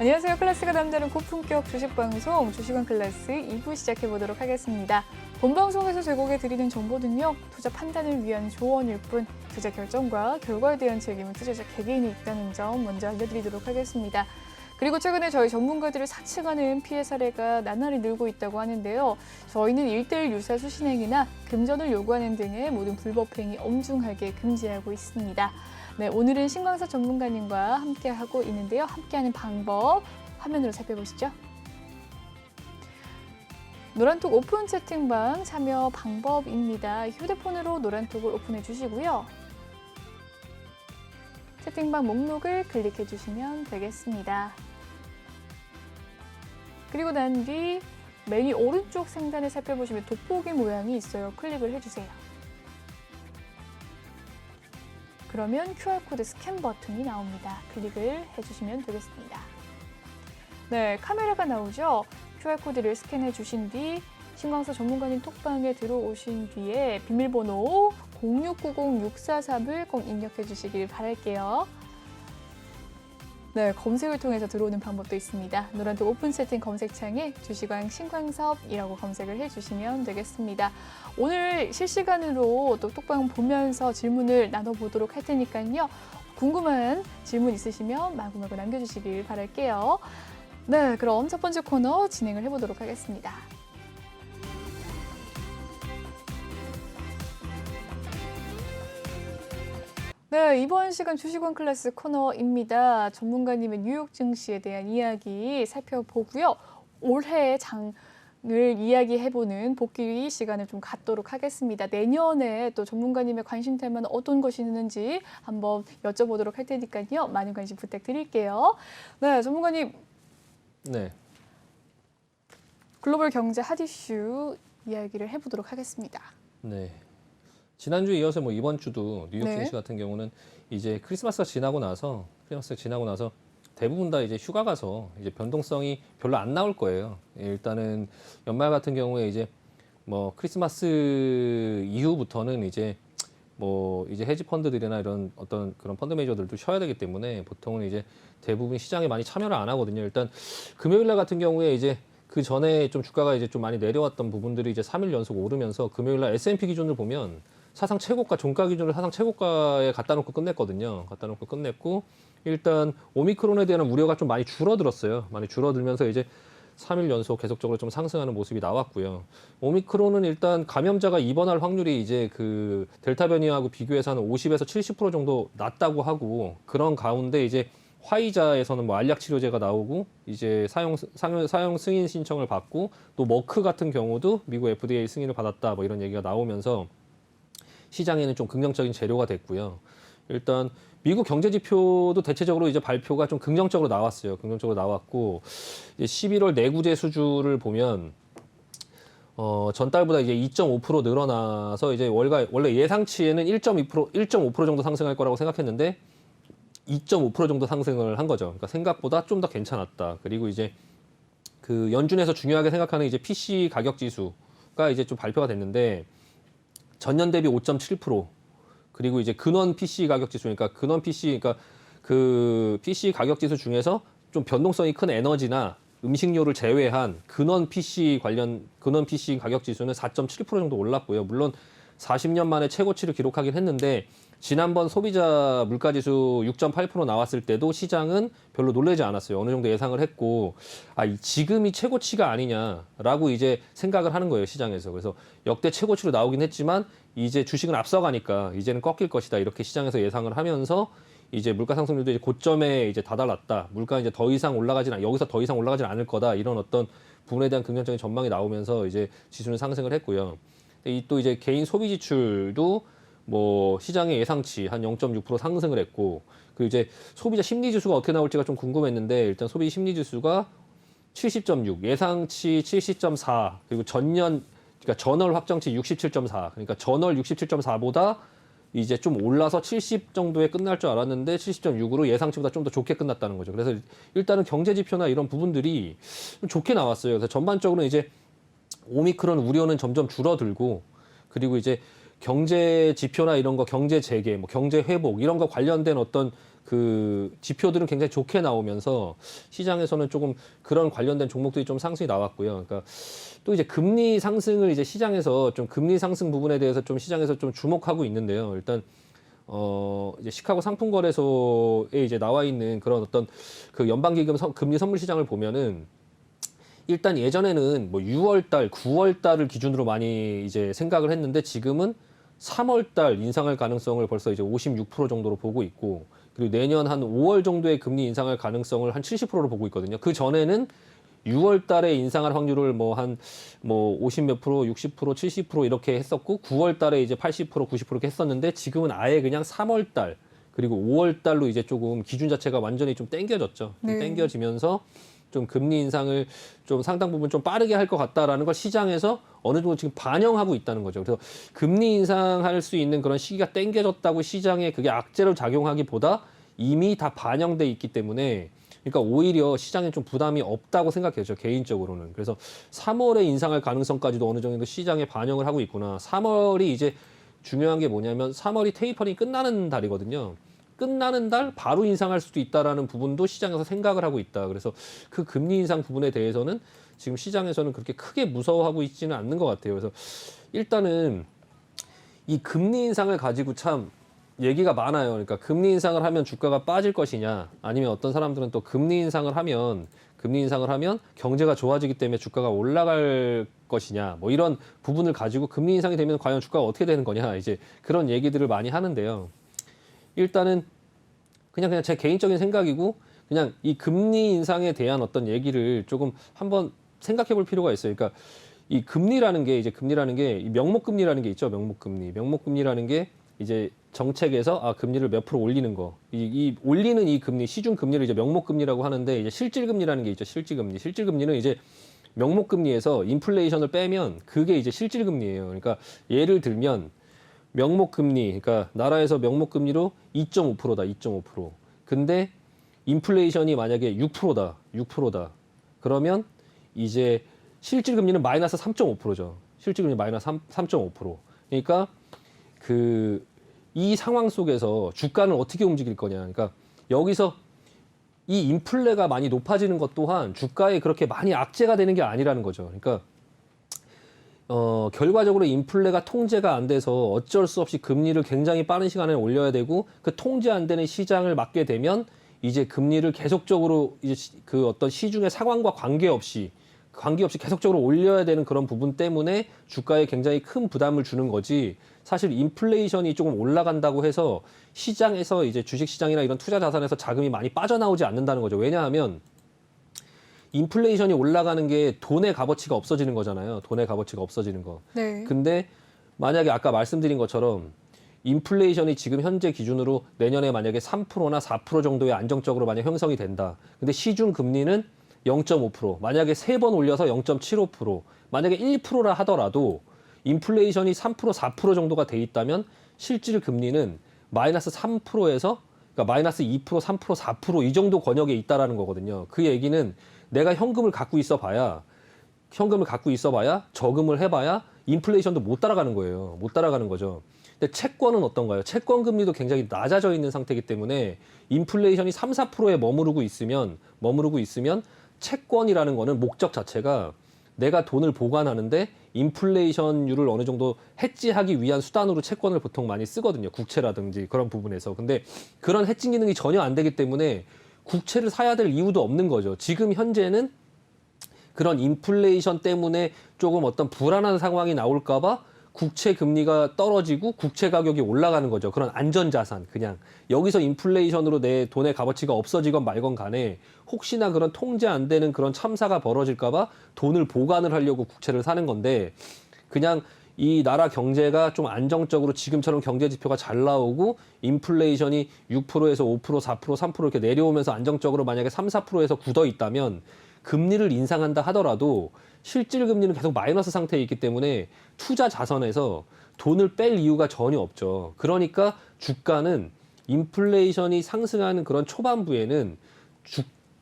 안녕하세요. 클래스가 남다른 고품격 주식방송 주식원 클래스 2부 시작해보도록 하겠습니다. 본 방송에서 제공해드리는 정보는요, 투자 판단을 위한 조언일 뿐 투자 결정과 결과에 대한 책임은 투자자 개개인이 있다는 점 먼저 알려드리도록 하겠습니다. 그리고 최근에 저희 전문가들을 사칭하는 피해 사례가 나날이 늘고 있다고 하는데요. 저희는 1:1 유사 수신행위나 금전을 요구하는 등의 모든 불법 행위 엄중하게 금지하고 있습니다. 네, 오늘은 신광사 전문가님과 함께하고 있는데요. 함께하는 방법 화면으로 살펴보시죠. 노란톡 오픈 채팅방 참여 방법입니다. 휴대폰으로 노란톡을 오픈해 주시고요. 채팅방 목록을 클릭해 주시면 되겠습니다. 그리고 난 뒤 메뉴 오른쪽 상단에 살펴보시면 돋보기 모양이 있어요. 클릭을 해주세요. 그러면 QR코드 스캔 버튼이 나옵니다. 클릭을 해주시면 되겠습니다. 네, 카메라가 나오죠? QR코드를 스캔해 주신 뒤 신광사 전문가님 톡방에 들어오신 뒤에 비밀번호 0690-643을 꼭 입력해 주시길 바랄게요. 네, 검색을 통해서 들어오는 방법도 있습니다. 노란톡 오픈 채팅 검색창에 주식왕 신광섭이라고 검색을 해주시면 되겠습니다. 오늘 실시간으로 또 톡방 보면서 질문을 나눠보도록 할 테니까요. 궁금한 질문 있으시면 마구마구 남겨주시길 바랄게요. 네, 그럼 첫 번째 코너 진행을 해보도록 하겠습니다. 네, 이번 시간 주식원 클래스 코너입니다. 전문가님의 뉴욕 증시에 대한 이야기 살펴보고요. 올해 장을 이야기해보는 복귀 시간을 좀 갖도록 하겠습니다. 내년에 또 전문가님의 관심 테마는 어떤 것이 있는지 한번 여쭤보도록 할 테니까요. 많은 관심 부탁드릴게요. 네, 전문가님. 네. 글로벌 경제 핫 이슈 이야기를 해보도록 하겠습니다. 네. 지난주에 이어서 뭐 이번 주도 뉴욕 네. 증시 같은 경우는 이제 크리스마스가 지나고 나서 대부분 다 이제 휴가 가서 이제 변동성이 별로 안 나올 거예요. 일단은 연말 같은 경우에 이제 뭐 크리스마스 이후부터는 이제 뭐 이제 헤지 펀드들이나 이런 어떤 그런 펀드 매니저들도 쉬어야 되기 때문에 보통은 이제 대부분 시장에 많이 참여를 안 하거든요. 일단 금요일 날 같은 경우에 이제 그 전에 좀 주가가 이제 좀 많이 내려왔던 부분들이 이제 3일 연속 오르면서 금요일 날 S&P 기준으로 보면 사상 최고가, 종가 기준으로 사상 최고가에 갖다 놓고 끝냈거든요. 갖다 놓고 끝냈고, 일단 오미크론에 대한 우려가 좀 많이 줄어들었어요. 많이 줄어들면서 이제 3일 연속 계속적으로 좀 상승하는 모습이 나왔고요. 오미크론은 일단 감염자가 입원할 확률이 이제 그 델타 변이하고 비교해서 한 50에서 70% 정도 낮다고 하고, 그런 가운데 이제 화이자에서는 뭐 알약 치료제가 나오고 이제 사용 승인 신청을 받고, 또 머크 같은 경우도 미국 FDA 승인을 받았다, 뭐 이런 얘기가 나오면서 시장에는 좀 긍정적인 재료가 됐고요. 일단 미국 경제 지표도 대체적으로 이제 발표가 좀 긍정적으로 나왔어요. 긍정적으로 나왔고, 이제 11월 내구재 수주를 보면 전달보다 이제 2.5% 늘어나서 이제 원래 예상치에는 1.5% 정도 상승할 거라고 생각했는데 2.5% 정도 상승을 한 거죠. 그러니까 생각보다 좀 더 괜찮았다. 그리고 이제 그 연준에서 중요하게 생각하는 이제 PC 가격 지수가 이제 좀 발표가 됐는데 전년 대비 5.7%, 그리고 이제 근원 PC 가격 지수, 그러니까 그 PC 가격 지수 중에서 좀 변동성이 큰 에너지나 음식료를 제외한 근원 PC 가격 지수는 4.7% 정도 올랐고요. 물론 40년 만에 최고치를 기록하긴 했는데, 지난번 소비자 물가지수 6.8% 나왔을 때도 시장은 별로 놀라지 않았어요. 어느 정도 예상을 했고, 지금이 최고치가 아니냐라고 이제 생각을 하는 거예요, 시장에서. 그래서 역대 최고치로 나오긴 했지만 이제 주식은 앞서가니까 이제는 꺾일 것이다, 이렇게 시장에서 예상을 하면서 이제 물가 상승률도 이제 고점에 이제 다다랐다. 물가 이제 여기서 더 이상 올라가진 않을 거다, 이런 어떤 부분에 대한 긍정적인 전망이 나오면서 이제 지수는 상승을 했고요. 또 이제 개인 소비 지출도 뭐 시장의 예상치 한 0.6% 상승을 했고, 그리고 이제 소비자 심리 지수가 어떻게 나올지가 좀 궁금했는데, 일단 소비 심리 지수가 70.6, 예상치 70.4, 그리고 그러니까 전월 확정치 67.4, 그러니까 전월 67.4보다 이제 좀 올라서 70 정도에 끝날 줄 알았는데 70.6으로 예상치보다 좀 더 좋게 끝났다는 거죠. 그래서 일단은 경제 지표나 이런 부분들이 좀 좋게 나왔어요. 그래서 전반적으로 이제 오미크론 우려는 점점 줄어들고, 그리고 이제 경제 지표나 이런 거, 경제 재개, 뭐 경제 회복 이런 거 관련된 어떤 그 지표들은 굉장히 좋게 나오면서 시장에서는 조금 그런 관련된 종목들이 좀 상승이 나왔고요. 그러니까 또 이제 금리 상승을 이제 시장에서 좀 금리 상승 부분에 대해서 좀 시장에서 좀 주목하고 있는데요. 일단 이제 시카고 상품거래소에 이제 나와 있는 그런 어떤 그 연방기금 금리 선물 시장을 보면은 일단 예전에는 뭐 6월 달, 9월 달을 기준으로 많이 이제 생각을 했는데 지금은 3월 달 인상할 가능성을 벌써 이제 56% 정도로 보고 있고 그리고 내년 한 5월 정도의 금리 인상할 가능성을 한 70%로 보고 있거든요. 그 전에는 6월 달에 인상할 확률을 뭐 50 몇 프로, 60%, 70% 이렇게 했었고 9월 달에 이제 80%, 90% 이렇게 했었는데 지금은 아예 그냥 3월 달 그리고 5월 달로 이제 조금 기준 자체가 완전히 좀 땡겨졌죠. 좀 네. 땡겨지면서 좀 금리 인상을 좀 상당 부분 좀 빠르게 할 것 같다라는 걸 시장에서 어느 정도 지금 반영하고 있다는 거죠. 그래서 금리 인상할 수 있는 그런 시기가 땡겨졌다고 시장에 그게 악재로 작용하기보다 이미 다 반영돼 있기 때문에 그러니까 오히려 시장에 좀 부담이 없다고 생각해요. 저 개인적으로는. 그래서 3월에 인상할 가능성까지도 어느 정도 시장에 반영을 하고 있구나. 3월이 이제 중요한 게 뭐냐면 3월이 테이퍼링이 끝나는 달이거든요. 끝나는 달 바로 인상할 수도 있다라는 부분도 시장에서 생각을 하고 있다. 그래서 그 금리 인상 부분에 대해서는 지금 시장에서는 그렇게 크게 무서워하고 있지는 않는 것 같아요. 그래서 일단은 이 금리 인상을 가지고 참 얘기가 많아요. 그러니까 금리 인상을 하면 주가가 빠질 것이냐, 아니면 어떤 사람들은 또 금리 인상을 하면 경제가 좋아지기 때문에 주가가 올라갈 것이냐, 뭐 이런 부분을 가지고 금리 인상이 되면 과연 주가가 어떻게 되는 거냐, 이제 그런 얘기들을 많이 하는데요. 일단은 그냥 제 개인적인 생각이고 그냥 이 금리 인상에 대한 어떤 얘기를 조금 한번 생각해 볼 필요가 있어요. 그러니까 이 금리라는 게 이 명목금리라는 게 있죠. 명목금리라는 게 이제 정책에서 금리를 몇 프로 올리는 거. 이 올리는 이 금리, 시중 금리를 이제 명목금리라고 하는데 이제 실질금리라는 게 있죠. 실질금리는 이제 명목금리에서 인플레이션을 빼면 그게 이제 실질금리예요. 그러니까 예를 들면 명목금리, 그러니까 나라에서 명목금리로 2.5%다, 2.5%. 근데 인플레이션이 만약에 6%다. 그러면 이제 실질금리는 마이너스 3.5%죠. 실질금리 마이너스 3.5%. 그러니까 이 상황 속에서 주가는 어떻게 움직일 거냐. 그러니까 여기서 이 인플레가 많이 높아지는 것 또한 주가에 그렇게 많이 악재가 되는 게 아니라는 거죠. 그러니까 결과적으로 인플레가 통제가 안 돼서 어쩔 수 없이 금리를 굉장히 빠른 시간에 올려야 되고 그 통제 안 되는 시장을 맞게 되면 이제 금리를 계속적으로 이제 그 어떤 시중의 상황과 관계없이 계속적으로 올려야 되는 그런 부분 때문에 주가에 굉장히 큰 부담을 주는 거지. 사실 인플레이션이 조금 올라간다고 해서 시장에서 이제 주식시장이나 이런 투자 자산에서 자금이 많이 빠져나오지 않는다는 거죠. 왜냐하면 인플레이션이 올라가는 게 돈의 값어치가 없어지는 거잖아요. 돈의 값어치가 없어지는 거. 네. 근데 만약에 아까 말씀드린 것처럼 인플레이션이 지금 현재 기준으로 내년에 만약에 3%나 4% 정도의 안정적으로 만약 형성이 된다. 근데 시중 금리는 0.5%, 만약에 3번 올려서 0.75%, 만약에 1%라 하더라도 인플레이션이 3%, 4% 정도가 돼 있다면 실질 금리는 마이너스 3%에서 그러니까 마이너스 2%, 3%, 4% 이 정도 권역에 있다라는 거거든요. 그 얘기는 내가 현금을 갖고 있어봐야 저금을 해봐야 인플레이션도 못 따라가는 거예요. 못 따라가는 거죠. 근데 채권은 어떤가요? 채권 금리도 굉장히 낮아져 있는 상태이기 때문에 인플레이션이 3, 4%에 머무르고 있으면 채권이라는 거는 목적 자체가 내가 돈을 보관하는데 인플레이션율을 어느 정도 해지하기 위한 수단으로 채권을 보통 많이 쓰거든요. 국채라든지 그런 부분에서. 근데 그런 해칭 기능이 전혀 안 되기 때문에 국채를 사야 될 이유도 없는 거죠. 지금 현재는 그런 인플레이션 때문에 조금 어떤 불안한 상황이 나올까봐 국채 금리가 떨어지고 국채 가격이 올라가는 거죠. 그런 안전자산 그냥 여기서 인플레이션으로 내 돈의 값어치가 없어지건 말건 간에 혹시나 그런 통제 안 되는 그런 참사가 벌어질까봐 돈을 보관을 하려고 국채를 사는 건데 그냥 이 나라 경제가 좀 안정적으로 지금처럼 경제 지표가 잘 나오고 인플레이션이 6%에서 5%, 4%, 3% 이렇게 내려오면서 안정적으로 만약에 3, 4%에서 굳어 있다면 금리를 인상한다 하더라도 실질 금리는 계속 마이너스 상태에 있기 때문에 투자 자산에서 돈을 뺄 이유가 전혀 없죠. 그러니까 주가는 인플레이션이 상승하는 그런 초반부에는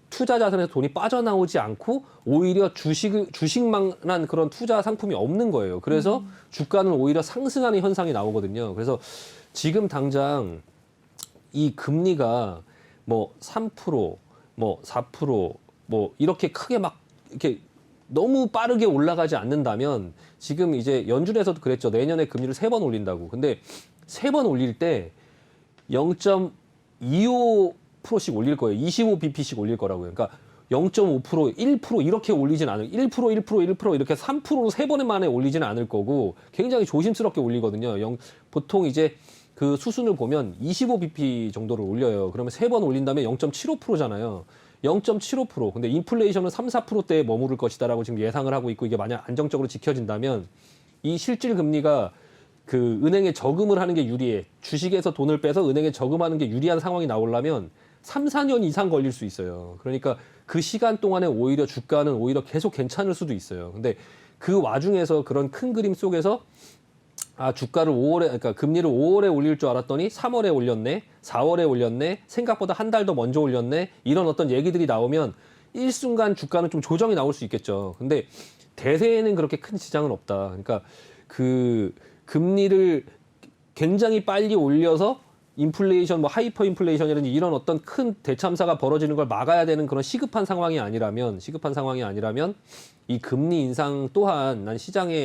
투자 자산에서 돈이 빠져나오지 않고 오히려 주식만한 그런 투자 상품이 없는 거예요. 그래서 주가는 오히려 상승하는 현상이 나오거든요. 그래서 지금 당장 이 금리가 뭐 3%, 뭐 4%, 뭐 이렇게 크게 막 이렇게 너무 빠르게 올라가지 않는다면 지금 이제 연준에서도 그랬죠. 내년에 금리를 3번 올린다고. 근데 3번 올릴 때 0.25%씩 올릴 거예요. 25bp씩 올릴 거라고요. 그러니까 0.5%, 1% 이렇게 올리진 않을 1%, 1% 이렇게 3%로 3번 만에 올리지는 않을 거고 굉장히 조심스럽게 올리거든요. 보통 이제 그 수순을 보면 25bp 정도를 올려요. 그러면 3번 올린다면 0.75%잖아요. 0.75%. 근데 인플레이션은 3, 4%대에 머무를 것이다라고 지금 예상을 하고 있고 이게 만약 안정적으로 지켜진다면 이 실질 금리가 그 은행에 저금을 하는 게 유리해. 주식에서 돈을 빼서 은행에 저금하는 게 유리한 상황이 나오려면 3, 4년 이상 걸릴 수 있어요. 그러니까 그 시간 동안에 오히려 주가는 오히려 계속 괜찮을 수도 있어요. 근데 그 와중에서 그런 큰 그림 속에서 주가를 5월에, 그러니까 금리를 5월에 올릴 줄 알았더니 3월에 올렸네, 4월에 올렸네, 생각보다 한 달 더 먼저 올렸네, 이런 어떤 얘기들이 나오면 일순간 주가는 좀 조정이 나올 수 있겠죠. 근데 대세에는 그렇게 큰 지장은 없다. 그러니까 그 금리를 굉장히 빨리 올려서 인플레이션, 뭐 하이퍼 인플레이션이라든지 이런 어떤 큰 대참사가 벌어지는 걸 막아야 되는 그런 시급한 상황이 아니라면 이 금리 인상 또한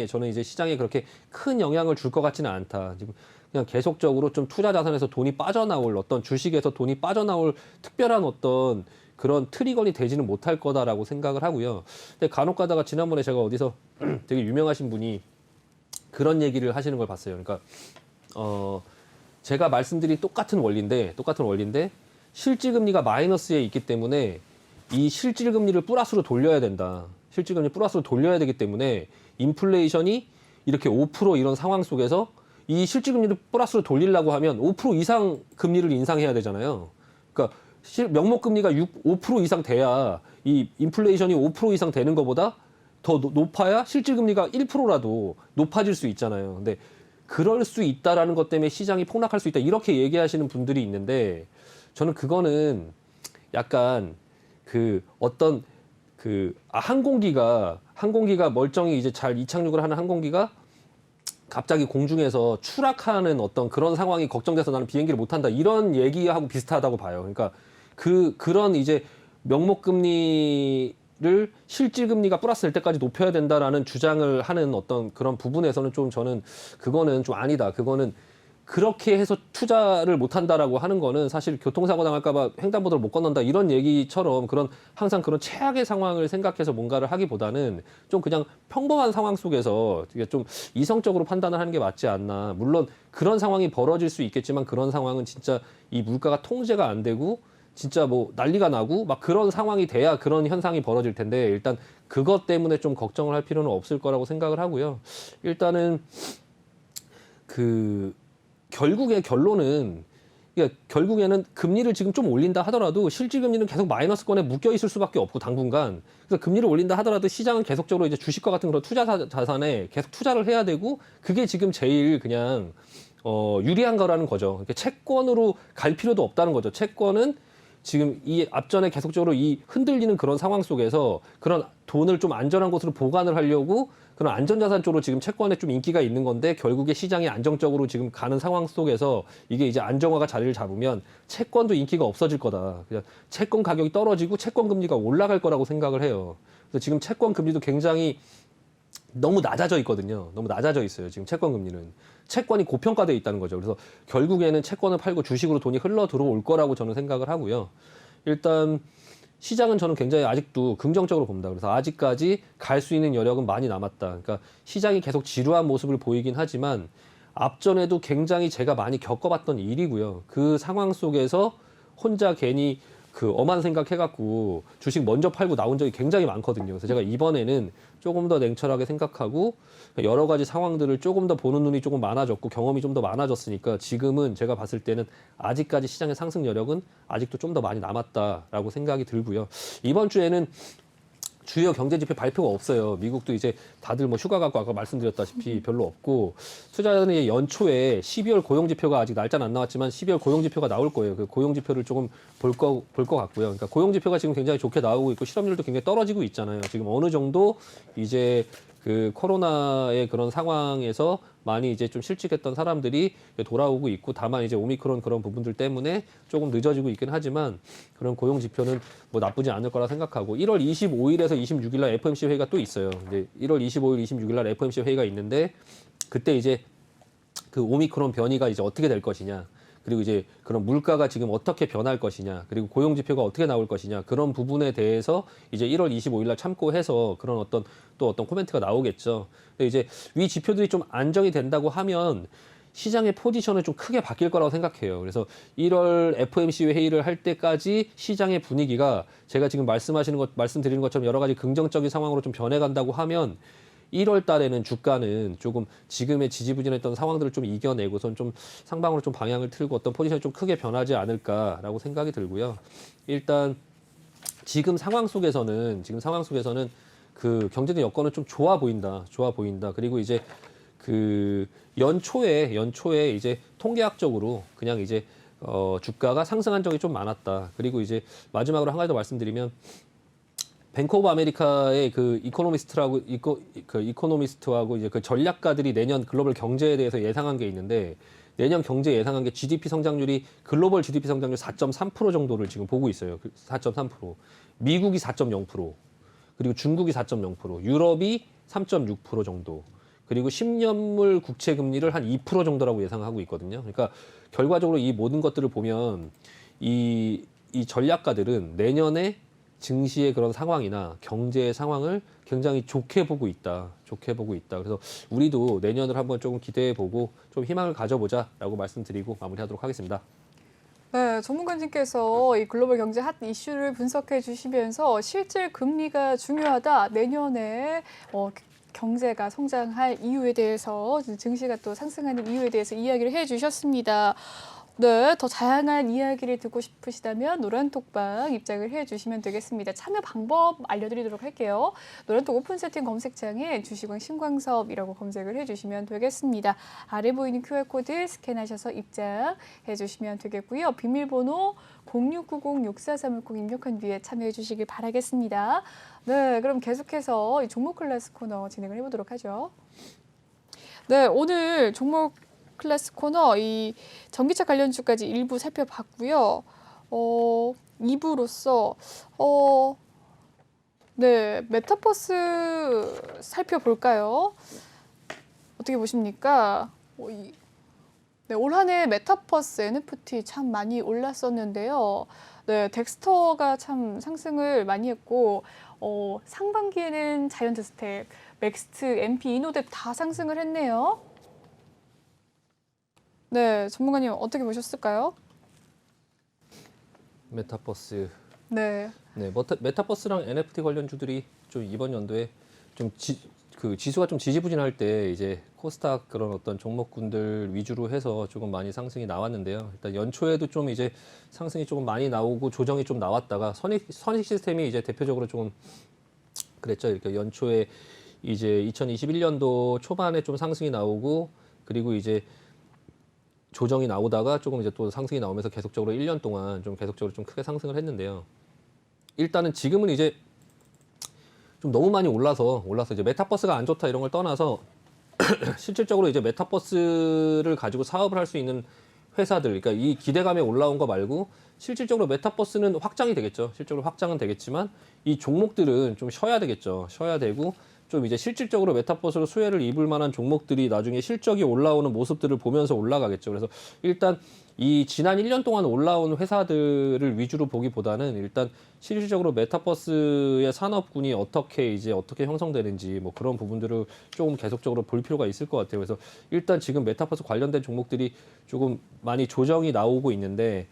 저는 이제 시장에 그렇게 큰 영향을 줄 것 같지는 않다. 지금 그냥 계속적으로 좀 투자 자산에서 돈이 빠져나올 어떤 주식에서 돈이 빠져나올 특별한 어떤 그런 트리거니 되지는 못할 거다라고 생각을 하고요. 근데 간혹 가다가 지난번에 제가 어디서 되게 유명하신 분이 그런 얘기를 하시는 걸 봤어요. 그러니까 제가 말씀드린 똑같은 원리인데 실질금리가 마이너스에 있기 때문에 이 실질금리를 플러스로 돌려야 된다. 실질금리 플러스로 돌려야 되기 때문에 인플레이션이 이렇게 5% 이런 상황 속에서 이 실질금리를 플러스로 돌리려고 하면 5% 이상 금리를 인상해야 되잖아요. 그러니까 명목금리가 5% 이상 돼야 이 인플레이션이 5% 이상 되는 것보다 더 높아야 실질금리가 1%라도 높아질 수 있잖아요. 근데 그럴 수 있다라는 것 때문에 시장이 폭락할 수 있다. 이렇게 얘기하시는 분들이 있는데 저는 그거는 약간 항공기가 멀쩡히 이제 잘 이착륙을 하는 항공기가 갑자기 공중에서 추락하는 어떤 그런 상황이 걱정돼서 나는 비행기를 못 탄다. 이런 얘기하고 비슷하다고 봐요. 그러니까 그런 이제 명목금리를 실질금리가 플러스 될 때까지 높여야 된다라는 주장을 하는 어떤 그런 부분에서는 좀 저는 그거는 좀 아니다. 그거는 그렇게 해서 투자를 못 한다라고 하는 거는 사실 교통사고 당할까봐 횡단보도를 못 건넌다 이런 얘기처럼 항상 그런 최악의 상황을 생각해서 뭔가를 하기보다는 좀 그냥 평범한 상황 속에서 좀 이성적으로 판단을 하는 게 맞지 않나. 물론 그런 상황이 벌어질 수 있겠지만 그런 상황은 진짜 이 물가가 통제가 안 되고 진짜 뭐 난리가 나고 막 그런 상황이 돼야 그런 현상이 벌어질 텐데 일단 그것 때문에 좀 걱정을 할 필요는 없을 거라고 생각을 하고요. 일단은 결국의 결론은 결국에는 금리를 지금 좀 올린다 하더라도 실질금리는 계속 마이너스권에 묶여 있을 수밖에 없고 당분간 그래서 금리를 올린다 하더라도 시장은 계속적으로 이제 주식과 같은 그런 투자 자산에 계속 투자를 해야 되고 그게 지금 제일 그냥 유리한 거라는 거죠. 그러니까 채권으로 갈 필요도 없다는 거죠. 채권은 지금 이 앞전에 계속적으로 이 흔들리는 그런 상황 속에서 그런 돈을 좀 안전한 곳으로 보관을 하려고 그런 안전자산 쪽으로 지금 채권에 좀 인기가 있는 건데 결국에 시장이 안정적으로 지금 가는 상황 속에서 이게 이제 안정화가 자리를 잡으면 채권도 인기가 없어질 거다. 그냥 채권 가격이 떨어지고 채권 금리가 올라갈 거라고 생각을 해요. 그래서 지금 채권 금리도 굉장히 너무 낮아져 있거든요. 너무 낮아져 있어요. 지금 채권 금리는. 채권이 고평가되어 있다는 거죠. 그래서 결국에는 채권을 팔고 주식으로 돈이 흘러 들어올 거라고 저는 생각을 하고요. 일단 시장은 저는 굉장히 아직도 긍정적으로 봅니다. 그래서 아직까지 갈 수 있는 여력은 많이 남았다. 그러니까 시장이 계속 지루한 모습을 보이긴 하지만 앞전에도 굉장히 제가 많이 겪어봤던 일이고요. 그 상황 속에서 혼자 괜히 엄한 생각해갖고 주식 먼저 팔고 나온 적이 굉장히 많거든요. 그래서 제가 이번에는 조금 더 냉철하게 생각하고 여러 가지 상황들을 조금 더 보는 눈이 조금 많아졌고 경험이 좀 더 많아졌으니까 지금은 제가 봤을 때는 아직까지 시장의 상승 여력은 아직도 좀 더 많이 남았다라고 생각이 들고요. 이번 주에는 주요 경제 지표 발표가 없어요. 미국도 이제 다들 뭐 휴가 갖고 아까 말씀드렸다시피 별로 없고 투자자는 연초에 12월 고용 지표가 아직 날짜는 안 나왔지만 12월 고용 지표가 나올 거예요. 그 고용 지표를 조금 볼 거 같고요. 그러니까 고용 지표가 지금 굉장히 좋게 나오고 있고 실업률도 굉장히 떨어지고 있잖아요. 지금 어느 정도 이제 그 코로나의 그런 상황에서 많이 이제 좀 실직했던 사람들이 돌아오고 있고, 다만 이제 오미크론 그런 부분들 때문에 조금 늦어지고 있긴 하지만 그런 고용 지표는 뭐 나쁘지 않을 거라 생각하고, 1월 25일에서 26일 날 FOMC 회의가 또 있어요. 근데 1월 25일, 26일 날 FOMC 회의가 있는데, 그때 이제 그 오미크론 변이가 이제 어떻게 될 것이냐, 그리고 이제 그런 물가가 지금 어떻게 변할 것이냐, 그리고 고용 지표가 어떻게 나올 것이냐, 그런 부분에 대해서 이제 1월 25일 날 참고해서 그런 어떤 코멘트가 나오겠죠. 근데 이제 위 지표들이 좀 안정이 된다고 하면 시장의 포지션은 좀 크게 바뀔 거라고 생각해요. 그래서 1월 FOMC 회의를 할 때까지 시장의 분위기가 제가 지금 말씀드리는 것처럼 여러 가지 긍정적인 상황으로 좀 변해간다고 하면 1월 달에는 주가는 조금 지금의 지지부진했던 상황들을 좀 이겨내고선 좀 상방으로 좀 방향을 틀고 어떤 포지션이 좀 크게 변하지 않을까라고 생각이 들고요. 일단 지금 상황 속에서는 그 경제적 여건은 좀 좋아 보인다. 그리고 이제 그 연초에 이제 통계학적으로 그냥 이제 주가가 상승한 적이 좀 많았다. 그리고 이제 마지막으로 한 가지 더 말씀드리면, 뱅크 오브 아메리카의 그 이코노미스트하고 이제 그 전략가들이 내년 글로벌 경제에 대해서 예상한 게 있는데, 내년 경제 예상한 게 GDP 성장률이, 글로벌 GDP 성장률 4.3% 정도를 지금 보고 있어요. 4.3%. 미국이 4.0%, 그리고 중국이 4.0%, 유럽이 3.6% 정도. 그리고 10년물 국채 금리를 한 2% 정도라고 예상하고 있거든요. 그러니까 결과적으로 이 모든 것들을 보면 이 전략가들은 내년에 증시의 그런 상황이나 경제의 상황을 굉장히 좋게 보고 있다. 그래서 우리도 내년을 한번 조금 기대해보고 좀 희망을 가져보자라고 말씀드리고 마무리하도록 하겠습니다. 네, 전문가님께서 이 글로벌 경제 핫 이슈를 분석해 주시면서 실질 금리가 중요하다. 내년에 경제가 성장할 이유에 대해서, 증시가 또 상승하는 이유에 대해서 이야기를 해 주셨습니다. 네, 더 다양한 이야기를 듣고 싶으시다면 노란톡방 입장을 해주시면 되겠습니다. 참여 방법 알려드리도록 할게요. 노란톡 오픈 채팅 검색창에 주식왕 신광섭이라고 검색을 해주시면 되겠습니다. 아래 보이는 QR코드 스캔하셔서 입장해 주시면 되겠고요. 비밀번호 0690-6430 입력한 뒤에 참여해 주시길 바라겠습니다. 네, 그럼 계속해서 이 종목 클래스 코너 진행을 해보도록 하죠. 네, 오늘 종목 클래스 코너 이 전기차 관련주까지 일부 살펴봤고요. 2부로서 네, 메타버스 살펴볼까요? 어떻게 보십니까? 네, 올 한 해 메타버스 NFT 참 많이 올랐었는데요. 네, 덱스터가 참 상승을 많이 했고, 상반기에는 자이언트 스텝, 맥스트, MP, 이노뎁 다 상승을 했네요. 네, 전문가님 어떻게 보셨을까요? 메타버스. 네. 네, 메타버스랑 NFT 관련주들이 좀 이번 연도에 좀 지수가 좀 지지부진할 때 이제 코스닥 그런 어떤 종목군들 위주로 해서 조금 많이 상승이 나왔는데요. 일단 연초에도 좀 이제 상승이 조금 많이 나오고 조정이 좀 나왔다가 선익 시스템이 이제 대표적으로 조금 그랬죠. 이렇게 연초에 이제 2021년도 초반에 좀 상승이 나오고, 그리고 이제 조정이 나오다가 조금 이제 또 상승이 나오면서 계속적으로 1년 동안 좀 계속적으로 좀 크게 상승을 했는데요. 일단은 지금은 이제 좀 너무 많이 올라서 이제 메타버스가 안 좋다 이런 걸 떠나서 실질적으로 이제 메타버스를 가지고 사업을 할 수 있는 회사들, 그러니까 이 기대감에 올라온 거 말고 실질적으로 메타버스는 확장이 되겠죠. 실적으로 확장은 되겠지만 이 종목들은 좀 쉬어야 되겠죠. 쉬어야 되고 좀 이제 실질적으로 메타버스로 수혜를 입을 만한 종목들이 나중에 실적이 올라오는 모습들을 보면서 올라가겠죠. 그래서 일단 이 지난 1년 동안 올라온 회사들을 위주로 보기보다는 일단 실질적으로 메타버스의 산업군이 어떻게 형성되는지 뭐 그런 부분들을 조금 계속적으로 볼 필요가 있을 것 같아요. 그래서 일단 지금 메타버스 관련된 종목들이 조금 많이 조정이 나오고 있는데,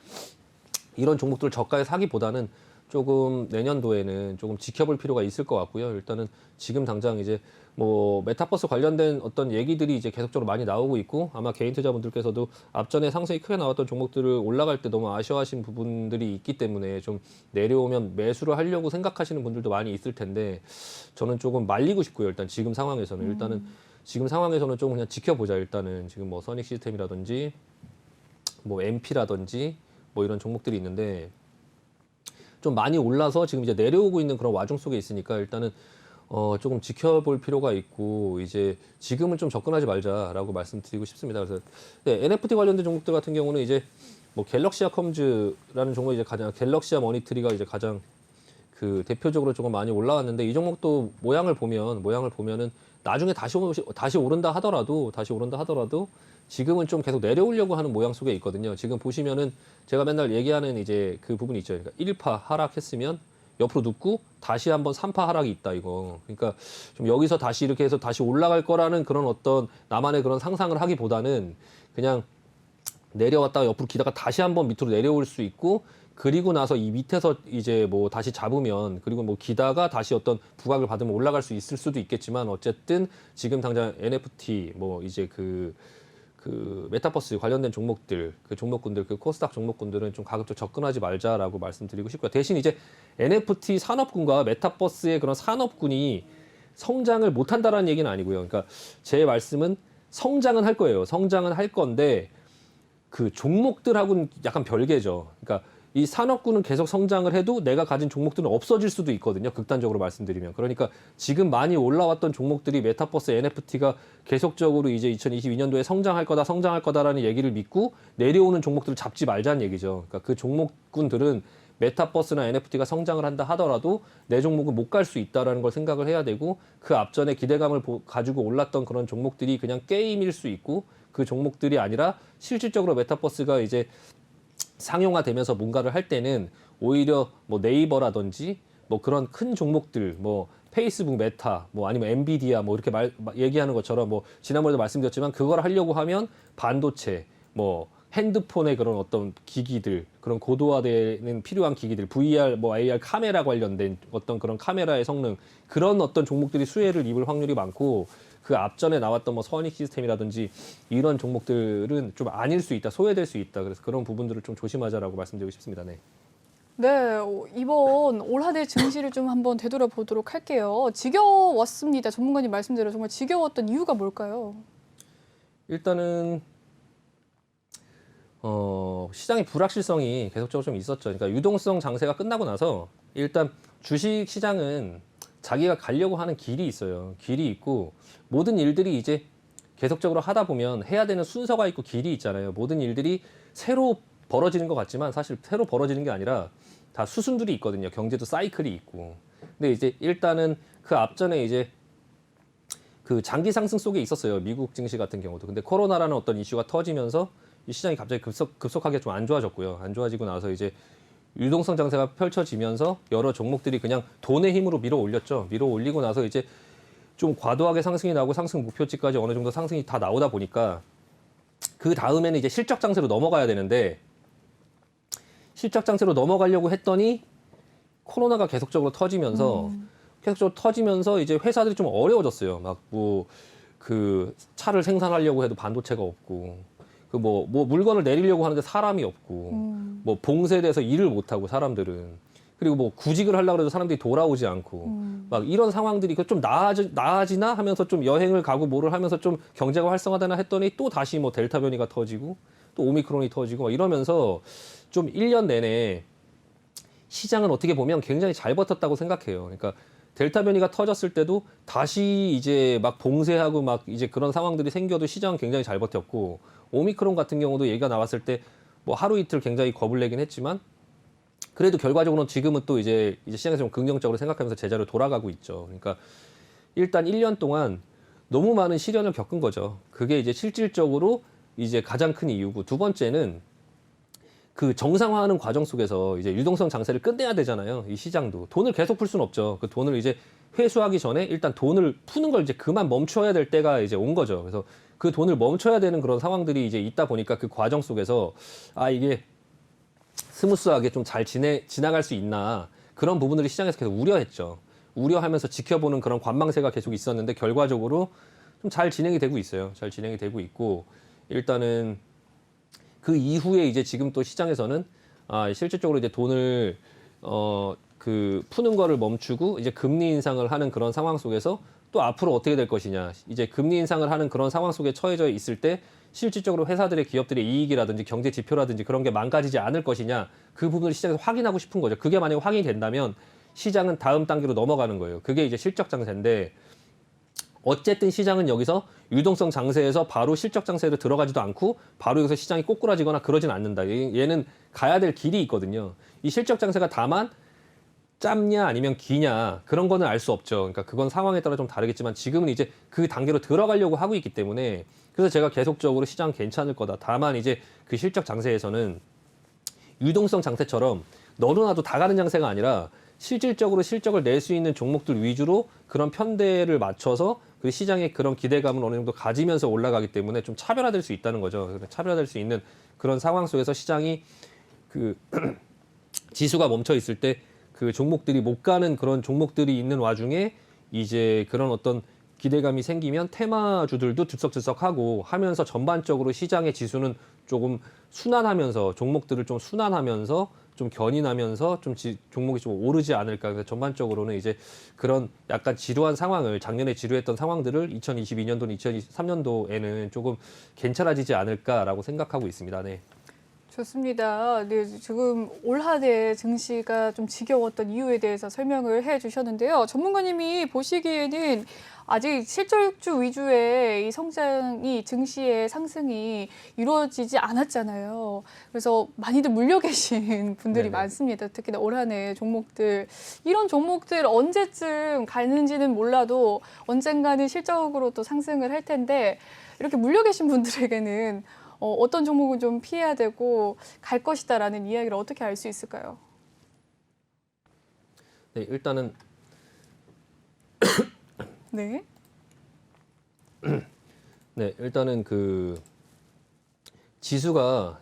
이런 종목들을 저가에 사기보다는 조금 내년도에는 조금 지켜볼 필요가 있을 것 같고요. 일단은 지금 당장 이제 뭐 메타버스 관련된 어떤 얘기들이 이제 계속적으로 많이 나오고 있고, 아마 개인 투자분들께서도 앞전에 상승이 크게 나왔던 종목들을 올라갈 때 너무 아쉬워하신 부분들이 있기 때문에 좀 내려오면 매수를 하려고 생각하시는 분들도 많이 있을 텐데, 저는 조금 말리고 싶고요. 일단 지금 상황에서는 지금 상황에서는 좀 그냥 지켜보자. 일단은 지금 뭐 선익 시스템이라든지 뭐 MP라든지 뭐 이런 종목들이 있는데 좀 많이 올라서 지금 이제 내려오고 있는 그런 와중 속에 있으니까 일단은 조금 지켜볼 필요가 있고 이제 지금은 좀 접근하지 말자라고 말씀드리고 싶습니다. 그래서 네, NFT 관련된 종목들 같은 경우는 이제 뭐 갤럭시아 컴즈라는 종목이 이제 가장 갤럭시아 머니트리가 이제 가장 그 대표적으로 조금 많이 올라왔는데 이 종목도 모양을 보면은 나중에 다시 오른다 하더라도 지금은 좀 계속 내려오려고 하는 모양 속에 있거든요. 지금 보시면은 제가 맨날 얘기하는 이제 그 부분이 있죠. 그러니까 1파 하락했으면 옆으로 눕고 다시 한번 3파 하락이 있다 이거. 그러니까 좀 여기서 다시 이렇게 해서 다시 올라갈 거라는 그런 어떤 나만의 그런 상상을 하기보다는 그냥 내려왔다가 옆으로 기다가 다시 한번 밑으로 내려올 수 있고 그리고 나서 이 밑에서 이제 뭐 다시 잡으면 그리고 뭐 기다가 다시 어떤 부각을 받으면 올라갈 수 있을 수도 있겠지만 어쨌든 지금 당장 NFT 뭐 이제 그 메타버스 관련된 종목들, 그 종목군들, 그 코스닥 종목군들은 좀 가급적 접근하지 말자라고 말씀드리고 싶고요. 대신 이제 NFT 산업군과 메타버스의 그런 산업군이 성장을 못한다라는 얘기는 아니고요. 그러니까 제 말씀은 성장은 할 거예요. 성장은 할 건데 그 종목들하고는 약간 별개죠. 그러니까 이 산업군은 계속 성장을 해도 내가 가진 종목들은 없어질 수도 있거든요. 극단적으로 말씀드리면. 그러니까 지금 많이 올라왔던 종목들이 메타버스 NFT가 계속적으로 이제 2022년도에 성장할 거다라는 얘기를 믿고 내려오는 종목들을 잡지 말자는 얘기죠. 그러니까 그 종목군들은 메타버스나 NFT가 성장을 한다 하더라도 내 종목은 못 갈 수 있다라는 걸 생각을 해야 되고 그 앞전에 기대감을 가지고 올랐던 그런 종목들이 그냥 게임일 수 있고 그 종목들이 아니라 실질적으로 메타버스가 이제 상용화되면서 뭔가를 할 때는 오히려 뭐 네이버라든지 뭐 그런 큰 종목들 뭐 페이스북 메타 뭐 아니면 엔비디아 뭐 이렇게 얘기하는 것처럼 뭐 지난번에도 말씀드렸지만 그걸 하려고 하면 반도체 뭐 핸드폰의 그런 어떤 기기들 그런 고도화되는 필요한 기기들 VR 뭐 AR 카메라 관련된 어떤 그런 카메라의 성능 그런 어떤 종목들이 수혜를 입을 확률이 많고 그 앞전에 나왔던 뭐 선익 시스템이라든지 이런 종목들은 좀 아닐 수 있다, 소외될 수 있다. 그래서 그런 부분들을 좀 조심하자라고 말씀드리고 싶습니다. 네. 네, 이번 올 한 해 증시를 좀 한번 되돌아보도록 할게요. 지겨웠습니다. 전문가님 말씀대로 정말 지겨웠던 이유가 뭘까요? 일단은 시장의 불확실성이 계속적으로 좀 있었죠. 그러니까 유동성 장세가 끝나고 나서 일단 주식 시장은 자기가 가려고 하는 길이 있어요. 길이 있고 모든 일들이 이제 계속적으로 하다 보면 해야 되는 순서가 있고 길이 있잖아요. 모든 일들이 새로 벌어지는 것 같지만 사실 새로 벌어지는 게 아니라 다 수순들이 있거든요. 경제도 사이클이 있고. 근데 이제 일단은 그 앞전에 이제 그 장기 상승 속에 있었어요. 미국 증시 같은 경우도. 근데 코로나라는 어떤 이슈가 터지면서 이 시장이 갑자기 급속하게 좀 안 좋아졌고요. 안 좋아지고 나서 이제 유동성 장세가 펼쳐지면서 여러 종목들이 그냥 돈의 힘으로 밀어 올렸죠. 밀어 올리고 나서 이제 좀 과도하게 상승이 나고 상승 목표치까지 어느 정도 상승이 다 나오다 보니까 그 다음에는 이제 실적 장세로 넘어가야 되는데 실적 장세로 넘어가려고 했더니 코로나가 계속적으로 터지면서 이제 회사들이 좀 어려워졌어요. 막 뭐 그 차를 생산하려고 해도 반도체가 없고 그 뭐 물건을 내리려고 하는데 사람이 없고 뭐 봉쇄돼서 일을 못 하고 사람들은 그리고 뭐 구직을 하려고 해도 사람들이 돌아오지 않고 막 이런 상황들이 좀 나아지나 하면서 좀 여행을 가고 뭐를 하면서 좀 경제가 활성화되나 했더니 또 다시 뭐 델타 변이가 터지고 또 오미크론이 터지고 막 이러면서 좀 1년 내내 시장은 어떻게 보면 굉장히 잘 버텼다고 생각해요. 그러니까 델타 변이가 터졌을 때도 다시 이제 막 봉쇄하고 막 이제 그런 상황들이 생겨도 시장은 굉장히 잘 버텼고 오미크론 같은 경우도 얘기가 나왔을 때 뭐 하루 이틀 굉장히 겁을 내긴 했지만 그래도 결과적으로는 지금은 또 이제 시장에서 좀 긍정적으로 생각하면서 제자로 돌아가고 있죠. 그러니까 일단 1년 동안 너무 많은 시련을 겪은 거죠. 그게 이제 실질적으로 이제 가장 큰 이유고 두 번째는 그 정상화하는 과정 속에서 이제 유동성 장세를 끝내야 되잖아요. 이 시장도 돈을 계속 풀 수는 없죠. 그 돈을 이제 회수하기 전에 일단 돈을 푸는 걸 이제 그만 멈춰야 될 때가 이제 온 거죠. 그래서 그 돈을 멈춰야 되는 그런 상황들이 이제 있다 보니까 그 과정 속에서 이게 스무스하게 좀 잘 지나갈 수 있나 그런 부분들이 시장에서 계속 우려했죠. 우려하면서 지켜보는 그런 관망세가 계속 있었는데 결과적으로 좀 잘 진행이 되고 있어요. 잘 진행이 되고 있고 일단은 그 이후에 이제 지금 또 시장에서는 실질적으로 이제 돈을 그 푸는 거를 멈추고 이제 금리 인상을 하는 그런 상황 속에서 또 앞으로 어떻게 될 것이냐. 이제 금리 인상을 하는 그런 상황 속에 처해져 있을 때 실질적으로 회사들의 기업들의 이익이라든지 경제 지표라든지 그런 게 망가지지 않을 것이냐. 그 부분을 시장에서 확인하고 싶은 거죠. 그게 만약에 확인이 된다면 시장은 다음 단계로 넘어가는 거예요. 그게 이제 실적 장세인데 어쨌든 시장은 여기서 유동성 장세에서 바로 실적 장세로 들어가지도 않고 바로 여기서 시장이 꼬꾸라지거나 그러진 않는다. 얘는 가야 될 길이 있거든요. 이 실적 장세가 다만 짧냐 아니면 기냐 그런 거는 알 수 없죠. 그러니까 그건 상황에 따라 좀 다르겠지만 지금은 이제 그 단계로 들어가려고 하고 있기 때문에 그래서 제가 계속적으로 시장 괜찮을 거다. 다만 이제 그 실적 장세에서는 유동성 장세처럼 너도 나도 다 가는 장세가 아니라 실질적으로 실적을 낼 수 있는 종목들 위주로 그런 편대를 맞춰서 그 시장의 그런 기대감을 어느 정도 가지면서 올라가기 때문에 좀 차별화될 수 있다는 거죠. 차별화될 수 있는 그런 상황 속에서 시장이 그 지수가 멈춰 있을 때 그 종목들이 못 가는 그런 종목들이 있는 와중에 이제 그런 어떤 기대감이 생기면 테마주들도 들썩들썩하고 하면서 전반적으로 시장의 지수는 조금 순환하면서 종목들을 좀 순환하면서 좀 견인하면서 좀 종목이 좀 오르지 않을까. 그래서 전반적으로는 이제 그런 약간 지루한 상황을 작년에 지루했던 상황들을 2022년도, 2023년도에는 조금 괜찮아지지 않을까라고 생각하고 있습니다. 네. 좋습니다. 네, 지금 올 한 해 증시가 좀 지겨웠던 이유에 대해서 설명을 해주셨는데요. 전문가님이 보시기에는 아직 실적주 위주의 이 성장이 증시의 상승이 이루어지지 않았잖아요. 그래서 많이들 물려 계신 분들이 네네. 많습니다. 특히나 올 한 해 종목들. 이런 종목들 언제쯤 가는지는 몰라도 언젠가는 실적으로 또 상승을 할 텐데 이렇게 물려 계신 분들에게는 어떤 종목은 좀 피해야 되고 갈 것이다라는 이야기를 어떻게 알 수 있을까요? 네, 일단은 네. 네, 일단은 그 지수가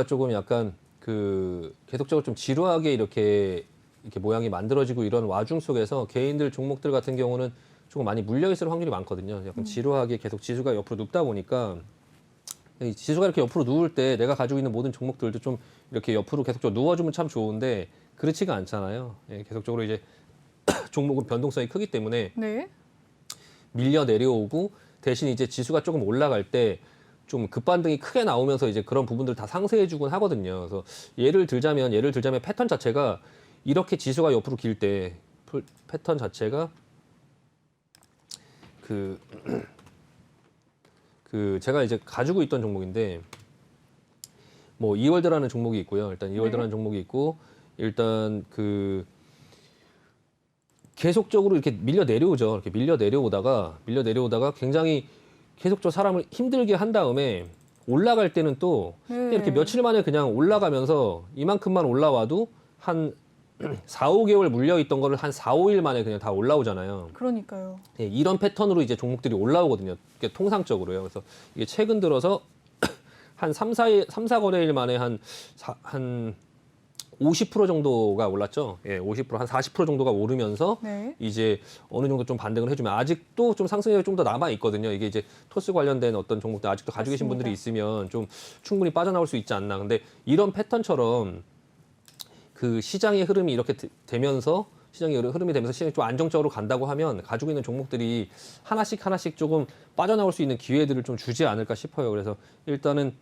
조금 약간 그 계속적으로 좀 지루하게 이렇게 모양이 만들어지고 이런 와중 속에서 개인들 종목들 같은 경우는 조금 많이 물려 있을 확률이 많거든요. 약간 지루하게 계속 지수가 옆으로 눕다 보니까 이 지수가 이렇게 옆으로 누울 때 내가 가지고 있는 모든 종목들도 좀 이렇게 옆으로 계속적으로 누워주면 참 좋은데 그렇지가 않잖아요. 예, 계속적으로 이제 종목은 변동성이 크기 때문에 네. 밀려 내려오고 대신 이제 지수가 조금 올라갈 때 좀 급반등이 크게 나오면서 이제 그런 부분들 다 상쇄해주곤 하거든요. 그래서 예를 들자면 패턴 자체가 이렇게 지수가 옆으로 길 때 패턴 자체가 그 제가 이제 가지고 있던 종목인데 뭐 이월드라는 종목이 있고요. 일단 이월드라는 종목이 있고 일단 그 계속적으로 이렇게 밀려 내려오죠. 이렇게 밀려 내려오다가 굉장히 계속적으로 사람을 힘들게 한 다음에 올라갈 때는 또 이렇게 며칠 만에 그냥 올라가면서 이만큼만 올라와도 한 4, 5개월 물려 있던 거를 한 4, 5일 만에 그냥 다 올라오잖아요. 그러니까요. 예, 이런 패턴으로 이제 종목들이 올라오거든요. 이게 통상적으로요. 그래서 이게 최근 들어서 한 3, 4거래일 만에 한 50% 정도가 올랐죠. 예, 50%, 한 40% 정도가 오르면서 네. 이제 어느 정도 좀 반등을 해주면 아직도 좀 상승력이 좀 더 남아 있거든요. 이게 이제 토스 관련된 어떤 종목들 아직도 가지고 계신 분들이 있으면 좀 충분히 빠져나올 수 있지 않나. 근데 이런 패턴처럼 그 시장의 흐름이 이렇게 되면서 시장의 흐름이 되면서 시장이 좀 안정적으로 간다고 하면 가지고 있는 종목들이 하나씩 조금 빠져나올 수 있는 기회들을 좀 주지 않을까 싶어요. 그래서 일단은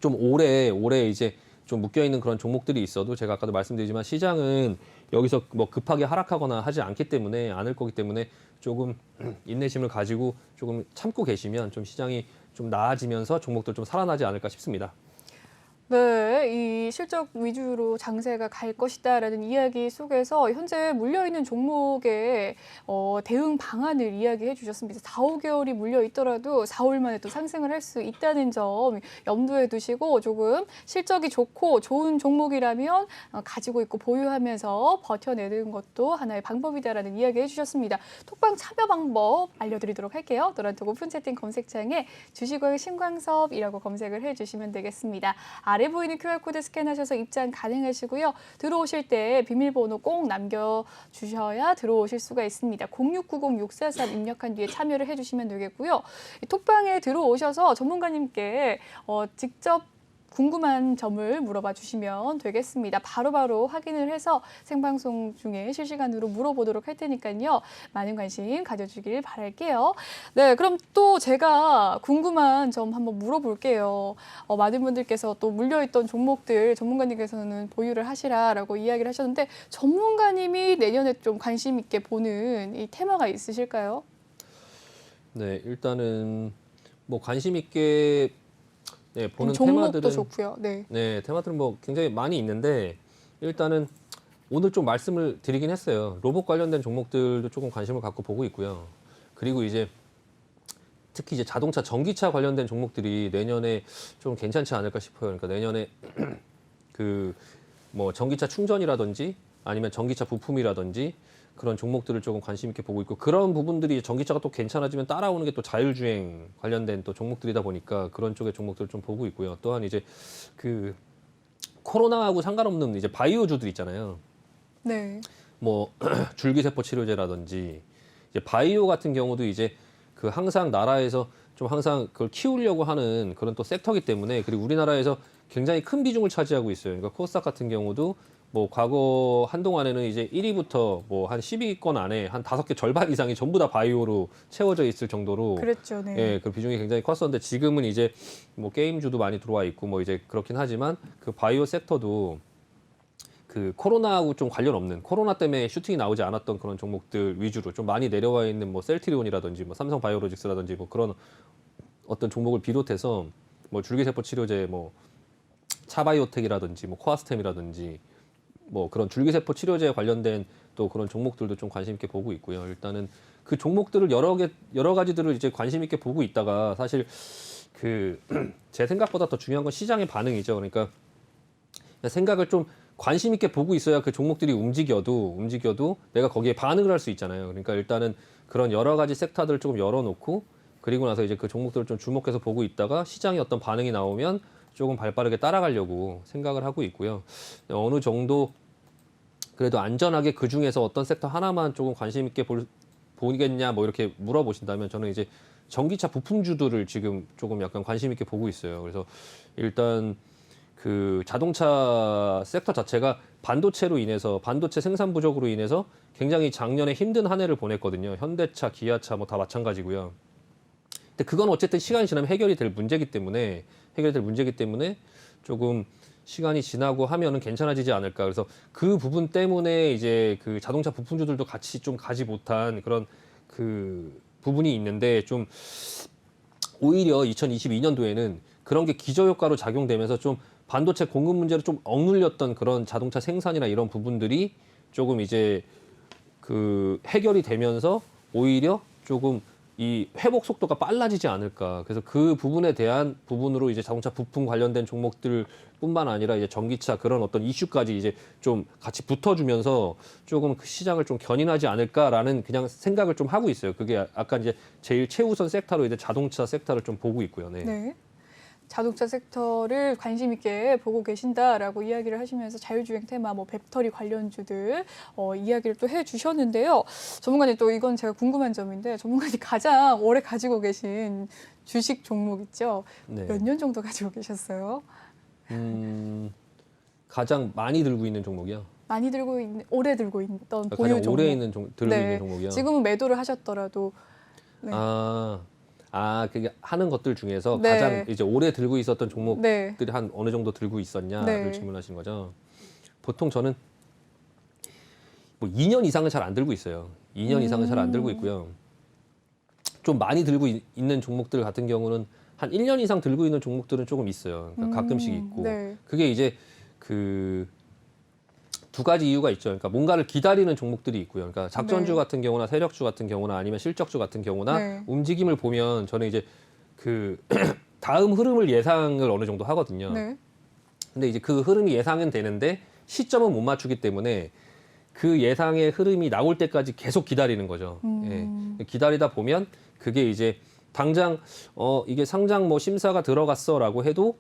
좀 오래 이제 좀 묶여있는 그런 종목들이 있어도 제가 아까도 말씀드리지만 시장은 여기서 뭐 급하게 하락하거나 하지 않기 때문에 않을 거기 때문에 조금 인내심을 가지고 조금 참고 계시면 좀 시장이 좀 나아지면서 종목들 좀 살아나지 않을까 싶습니다. 네, 이 실적 위주로 장세가 갈 것이다라는 이야기 속에서 현재 물려있는 종목의 대응 방안을 이야기해 주셨습니다. 4, 5개월이 물려 있더라도 4, 5일 만에 또 상승을 할 수 있다는 점 염두에 두시고 조금 실적이 좋고 좋은 종목이라면 가지고 있고 보유하면서 버텨내는 것도 하나의 방법이다라는 이야기 해주셨습니다. 톡방 참여 방법 알려드리도록 할게요. 노란톡 오픈 채팅 검색창에 주식왕 신광섭이라고 검색을 해주시면 되겠습니다. 아래 보이는 QR코드 스캔하셔서 입장 가능하시고요. 들어오실 때 비밀번호 꼭 남겨주셔야 들어오실 수가 있습니다. 0690643 입력한 뒤에 참여를 해주시면 되겠고요. 이 톡방에 들어오셔서 전문가님께 직접 궁금한 점을 물어봐 주시면 되겠습니다. 바로바로 확인을 해서 생방송 중에 실시간으로 물어보도록 할 테니까요. 많은 관심 가져주길 바랄게요. 네, 그럼 또 제가 궁금한 점 한번 물어볼게요. 많은 분들께서 또 물려있던 종목들 전문가님께서는 보유를 하시라라고 이야기를 하셨는데 전문가님이 내년에 좀 관심 있게 보는 이 테마가 있으실까요? 네, 일단은 뭐 관심 있게 보는 종목도 테마들은 좋고요. 네. 테마들은 뭐 굉장히 많이 있는데 일단은 오늘 좀 말씀을 드리긴 했어요. 로봇 관련된 종목들도 조금 관심을 갖고 보고 있고요. 그리고 이제 특히 이제 자동차, 전기차 관련된 종목들이 내년에 좀 괜찮지 않을까 싶어요. 그러니까 내년에 그 뭐 전기차 충전이라든지 아니면 전기차 부품이라든지 그런 종목들을 조금 관심 있게 보고 있고 그런 부분들이 전기차가 또 괜찮아지면 따라오는 게 또 자율주행 관련된 또 종목들이다 보니까 그런 쪽의 종목들을 좀 보고 있고요. 또한 이제 그 코로나하고 상관없는 이제 바이오주들 있잖아요. 네. 뭐 줄기세포 치료제라든지 이제 바이오 같은 경우도 이제 그 항상 나라에서 좀 항상 그걸 키우려고 하는 그런 또 섹터이기 때문에 그리고 우리나라에서 굉장히 큰 비중을 차지하고 있어요. 그러니까 코스닥 같은 경우도 뭐 과거 한동안에는 이제 1위부터 뭐 한 10위권 안에 한 5개 절반 이상이 전부 다 바이오로 채워져 있을 정도로 그랬죠. 네. 예, 그 비중이 굉장히 컸었는데 지금은 이제 뭐 게임주도 많이 들어와 있고 뭐 이제 그렇긴 하지만 그 바이오 섹터도 그 코로나하고 좀 관련 없는 코로나 때문에 슈팅이 나오지 않았던 그런 종목들 위주로 좀 많이 내려와 있는 뭐 셀트리온이라든지 뭐 삼성 바이오로직스라든지 뭐 그런 어떤 종목을 비롯해서 뭐 줄기세포 치료제 뭐 차바이오텍이라든지 뭐 코아스템이라든지 뭐 그런 줄기세포 치료제에 관련된 또 그런 종목들도 좀 관심 있게 보고 있고요. 일단은 그 종목들을 여러 가지들을 이제 관심 있게 보고 있다가 사실 그 제 생각보다 더 중요한 건 시장의 반응이죠. 그러니까 생각을 좀 관심 있게 보고 있어야 그 종목들이 움직여도 내가 거기에 반응을 할 수 있잖아요. 그러니까 일단은 그런 여러 가지 섹터들을 조금 열어놓고 그리고 나서 이제 그 종목들을 좀 주목해서 보고 있다가 시장에 어떤 반응이 나오면 조금 발빠르게 따라가려고 생각을 하고 있고요. 어느 정도 그래도 안전하게 그 중에서 어떤 섹터 하나만 조금 관심 있게 보겠냐 뭐 이렇게 물어보신다면 저는 이제 전기차 부품주들을 지금 조금 약간 관심 있게 보고 있어요. 그래서 일단 그 자동차 섹터 자체가 반도체로 인해서 반도체 생산 부족으로 인해서 굉장히 작년에 힘든 한 해를 보냈거든요. 현대차, 기아차 뭐 다 마찬가지고요. 근데 그건 어쨌든 시간이 지나면 해결이 될 문제이기 때문에 조금 시간이 지나고 하면은 괜찮아지지 않을까. 그래서 그 부분 때문에 이제 그 자동차 부품주들도 같이 좀 가지 못한 그런 그 부분이 있는데 좀 오히려 2022년도에는 그런 게 기저효과로 작용되면서 좀 반도체 공급 문제로 좀 억눌렸던 그런 자동차 생산이나 이런 부분들이 조금 이제 그 해결이 되면서 오히려 조금 이 회복 속도가 빨라지지 않을까. 그래서 그 부분에 대한 부분으로 이제 자동차 부품 관련된 종목들뿐만 아니라 이제 전기차 그런 어떤 이슈까지 이제 좀 같이 붙어주면서 조금 그 시장을 좀 견인하지 않을까라는 그냥 생각을 좀 하고 있어요. 그게 아까 이제 제일 최우선 섹터로 이제 자동차 섹터를 좀 보고 있고요. 네. 네. 자동차 섹터를 관심 있게 보고 계신다라고 이야기를 하시면서 자율주행 테마, 뭐 배터리 관련주들 이야기를 또 해주셨는데요. 전문가님 또 이건 제가 궁금한 점인데 전문가님 가장 오래 가지고 계신 주식 종목 있죠? 네. 몇 년 정도 가지고 계셨어요? 가장 많이 들고 있는 종목이요. 많이 들고 있는, 오래 들고 있던 보유 가장 종목. 오래 들고 네. 있는 종목이요. 지금은 매도를 하셨더라도 네. 그게 하는 것들 중에서 네. 가장 이제 오래 들고 있었던 종목들이 네. 한 어느 정도 들고 있었냐를 네. 질문하시는 거죠. 보통 저는 뭐 2년 이상은 잘 안 들고 있어요. 2년 이상은 잘 안 들고 있고요. 좀 많이 들고 있는 종목들 같은 경우는 한 1년 이상 들고 있는 종목들은 조금 있어요. 그러니까 가끔씩 있고. 네. 그게 이제 그 두 가지 이유가 있죠. 그러니까 뭔가를 기다리는 종목들이 있고요. 그러니까 작전주 네. 같은 경우나 세력주 같은 경우나 아니면 실적주 같은 경우나 네. 움직임을 보면 저는 이제 그 다음 흐름을 예상을 어느 정도 하거든요. 네. 근데 이제 그 흐름이 예상은 되는데 시점은 못 맞추기 때문에 그 예상의 흐름이 나올 때까지 계속 기다리는 거죠. 예. 기다리다 보면 그게 이제 당장 이게 상장 뭐 심사가 들어갔어라고 해도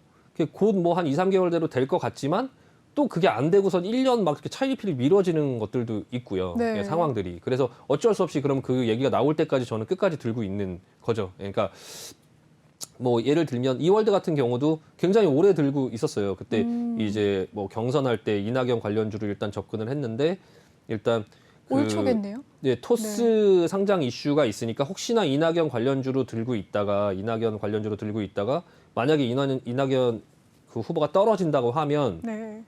곧 뭐 한 2, 3개월대로 될 것 같지만 또 그게 안 되고선 1년 막 이렇게 차일피일 미뤄지는 것들도 있고요. 네. 예, 상황들이. 그래서 어쩔 수 없이 그럼 그 얘기가 나올 때까지 저는 끝까지 들고 있는 거죠. 그러니까 뭐 예를 들면 이월드 같은 경우도 굉장히 오래 들고 있었어요. 그때 이제 뭐 경선할 때 이낙연 관련주를 일단 접근을 했는데 일단 올 초겠네요. 네, 토스 상장 이슈가 있으니까 혹시나 이낙연 관련주로 들고 있다가 만약에 이낙연 그 후보가 떨어진다고 하면 네.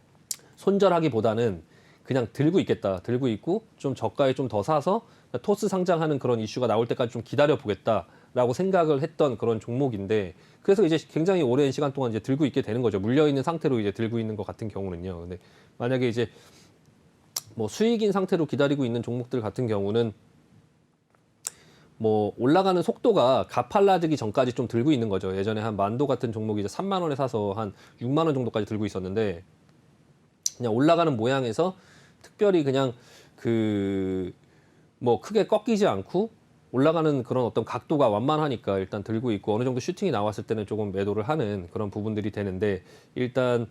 손절하기보다는 그냥 들고 있겠다. 들고 있고 좀 저가에 좀 더 사서 토스 상장하는 그런 이슈가 나올 때까지 좀 기다려 보겠다라고 생각을 했던 그런 종목인데 그래서 이제 굉장히 오랜 시간 동안 이제 들고 있게 되는 거죠. 물려 있는 상태로 이제 들고 있는 것 같은 경우는요. 근데 만약에 이제 뭐 수익인 상태로 기다리고 있는 종목들 같은 경우는 뭐 올라가는 속도가 가팔라지기 전까지 좀 들고 있는 거죠. 예전에 한 만도 같은 종목이 이제 3만 원에 사서 한 6만 원 정도까지 들고 있었는데 그냥 올라가는 모양에서 특별히 그냥 그 뭐 크게 꺾이지 않고 올라가는 그런 어떤 각도가 완만하니까 일단 들고 있고 어느 정도 슈팅이 나왔을 때는 조금 매도를 하는 그런 부분들이 되는데 일단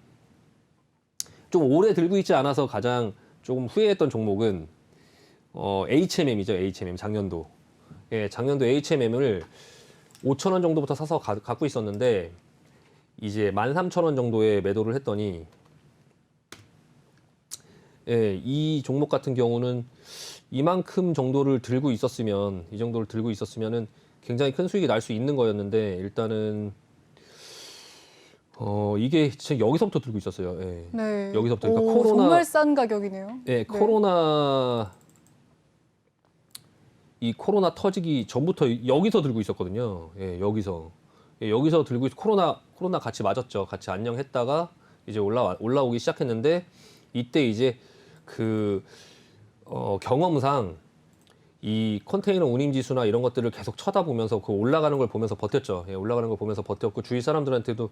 좀 오래 들고 있지 않아서 가장 조금 후회했던 종목은 HMM이죠. HMM 작년도. 예, 작년도 HMM을 5천 원 정도부터 사서 갖고 있었는데 이제 13,000원 정도에 매도를 했더니 예, 이 종목 같은 경우는 이만큼 정도를 들고 있었으면 이 정도를 들고 있었으면은 굉장히 큰 수익이 날 수 있는 거였는데 일단은 이게 진짜 여기서부터 들고 있었어요. 예. 네. 여기서부터 그러니까 오, 정말 싼 가격이네요. 예, 코로나 터지기 전부터 여기서 들고 있었거든요. 예, 여기서 들고 코로나 같이 맞았죠. 같이 안녕했다가 이제 올라오기 시작했는데 이때 이제 경험상 이 컨테이너 운임 지수나 이런 것들을 계속 쳐다보면서 그 올라가는 걸 보면서 버텼죠. 예, 올라가는 걸 보면서 버텼고 주위 사람들한테도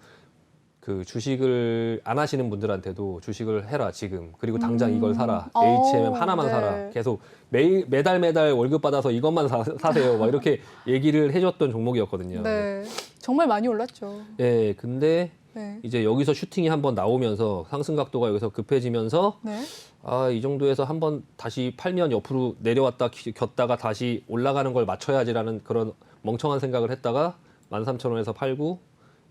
그 주식을 안 하시는 분들한테도 주식을 해라 지금 그리고 당장 이걸 사라 HMM 하나만 네. 사라 계속 매달 월급 받아서 이것만 사세요 막 이렇게 얘기를 해줬던 종목이었거든요. 네. 정말 많이 올랐죠. 네, 근데 네. 이제 여기서 슈팅이 한번 나오면서 상승 각도가 여기서 급해지면서 네. 이 정도에서 한번 다시 팔면 옆으로 내려왔다 겼다가 다시 올라가는 걸 맞춰야지라는 그런 멍청한 생각을 했다가 13,000원에서 팔고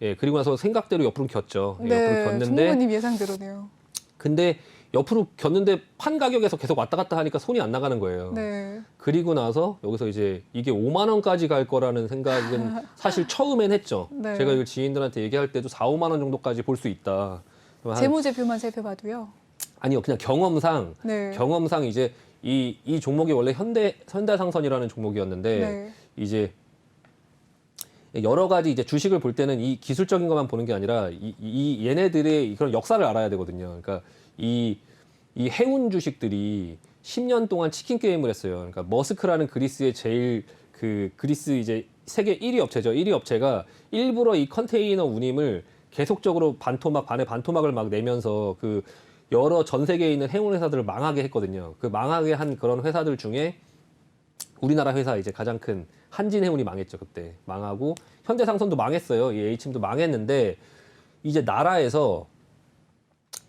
예, 그리고 나서 생각대로 옆으로 겼죠. 예, 옆으로 네. 겼는데 종무님 예상대로네요. 근데 옆으로 겼는데 판 가격에서 계속 왔다 갔다 하니까 손이 안 나가는 거예요. 네. 그리고 나서 여기서 이제 이게 5만 원까지 갈 거라는 생각은 사실 처음엔 했죠. 네. 제가 이걸 지인들한테 얘기할 때도 4, 5만 원 정도까지 볼 수 있다. 재무제표만 살펴봐도요. 아니요, 그냥 경험상 네. 이제 이 종목이 원래 현대상선이라는 종목이었는데 네. 이제 여러 가지 이제 주식을 볼 때는 이 기술적인 것만 보는 게 아니라 이 얘네들의 그런 역사를 알아야 되거든요. 그러니까 이 해운 주식들이 10년 동안 치킨 게임을 했어요. 그러니까 머스크라는 그리스의 제일 그리스 이제 세계 1위 업체죠. 1위 업체가 일부러 이 컨테이너 운임을 계속적으로 반의 반토막을 막 내면서 그 여러 전 세계에 있는 해운 회사들을 망하게 했거든요. 그 망하게 한 그런 회사들 중에 우리나라 회사 이제 가장 큰 한진해운이 망했죠. 그때 망하고 현대상선도 망했어요. 이 HM도 망했는데 이제 나라에서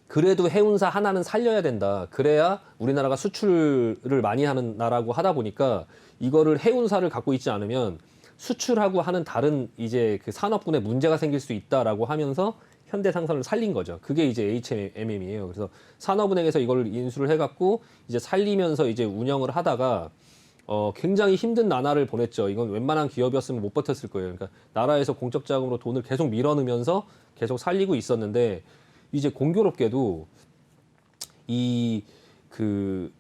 그래도 해운사 하나는 살려야 된다. 그래야 우리나라가 수출을 많이 하는 나라고 하다 보니까 이거를 해운사를 갖고 있지 않으면 수출하고 하는 다른 이제 그 산업군에 문제가 생길 수 있다라고 하면서 현대상선을 살린 거죠. 그게 이제 HMM이에요. 그래서 산업은행에서 이걸 인수를 해갖고 이제 살리면서 이제 운영을 하다가 굉장히 힘든 나날을 보냈죠. 이건 웬만한 기업이었으면 못 버텼을 거예요. 그러니까 나라에서 공적 자금으로 돈을 계속 밀어넣으면서 계속 살리고 있었는데 이제 공교롭게도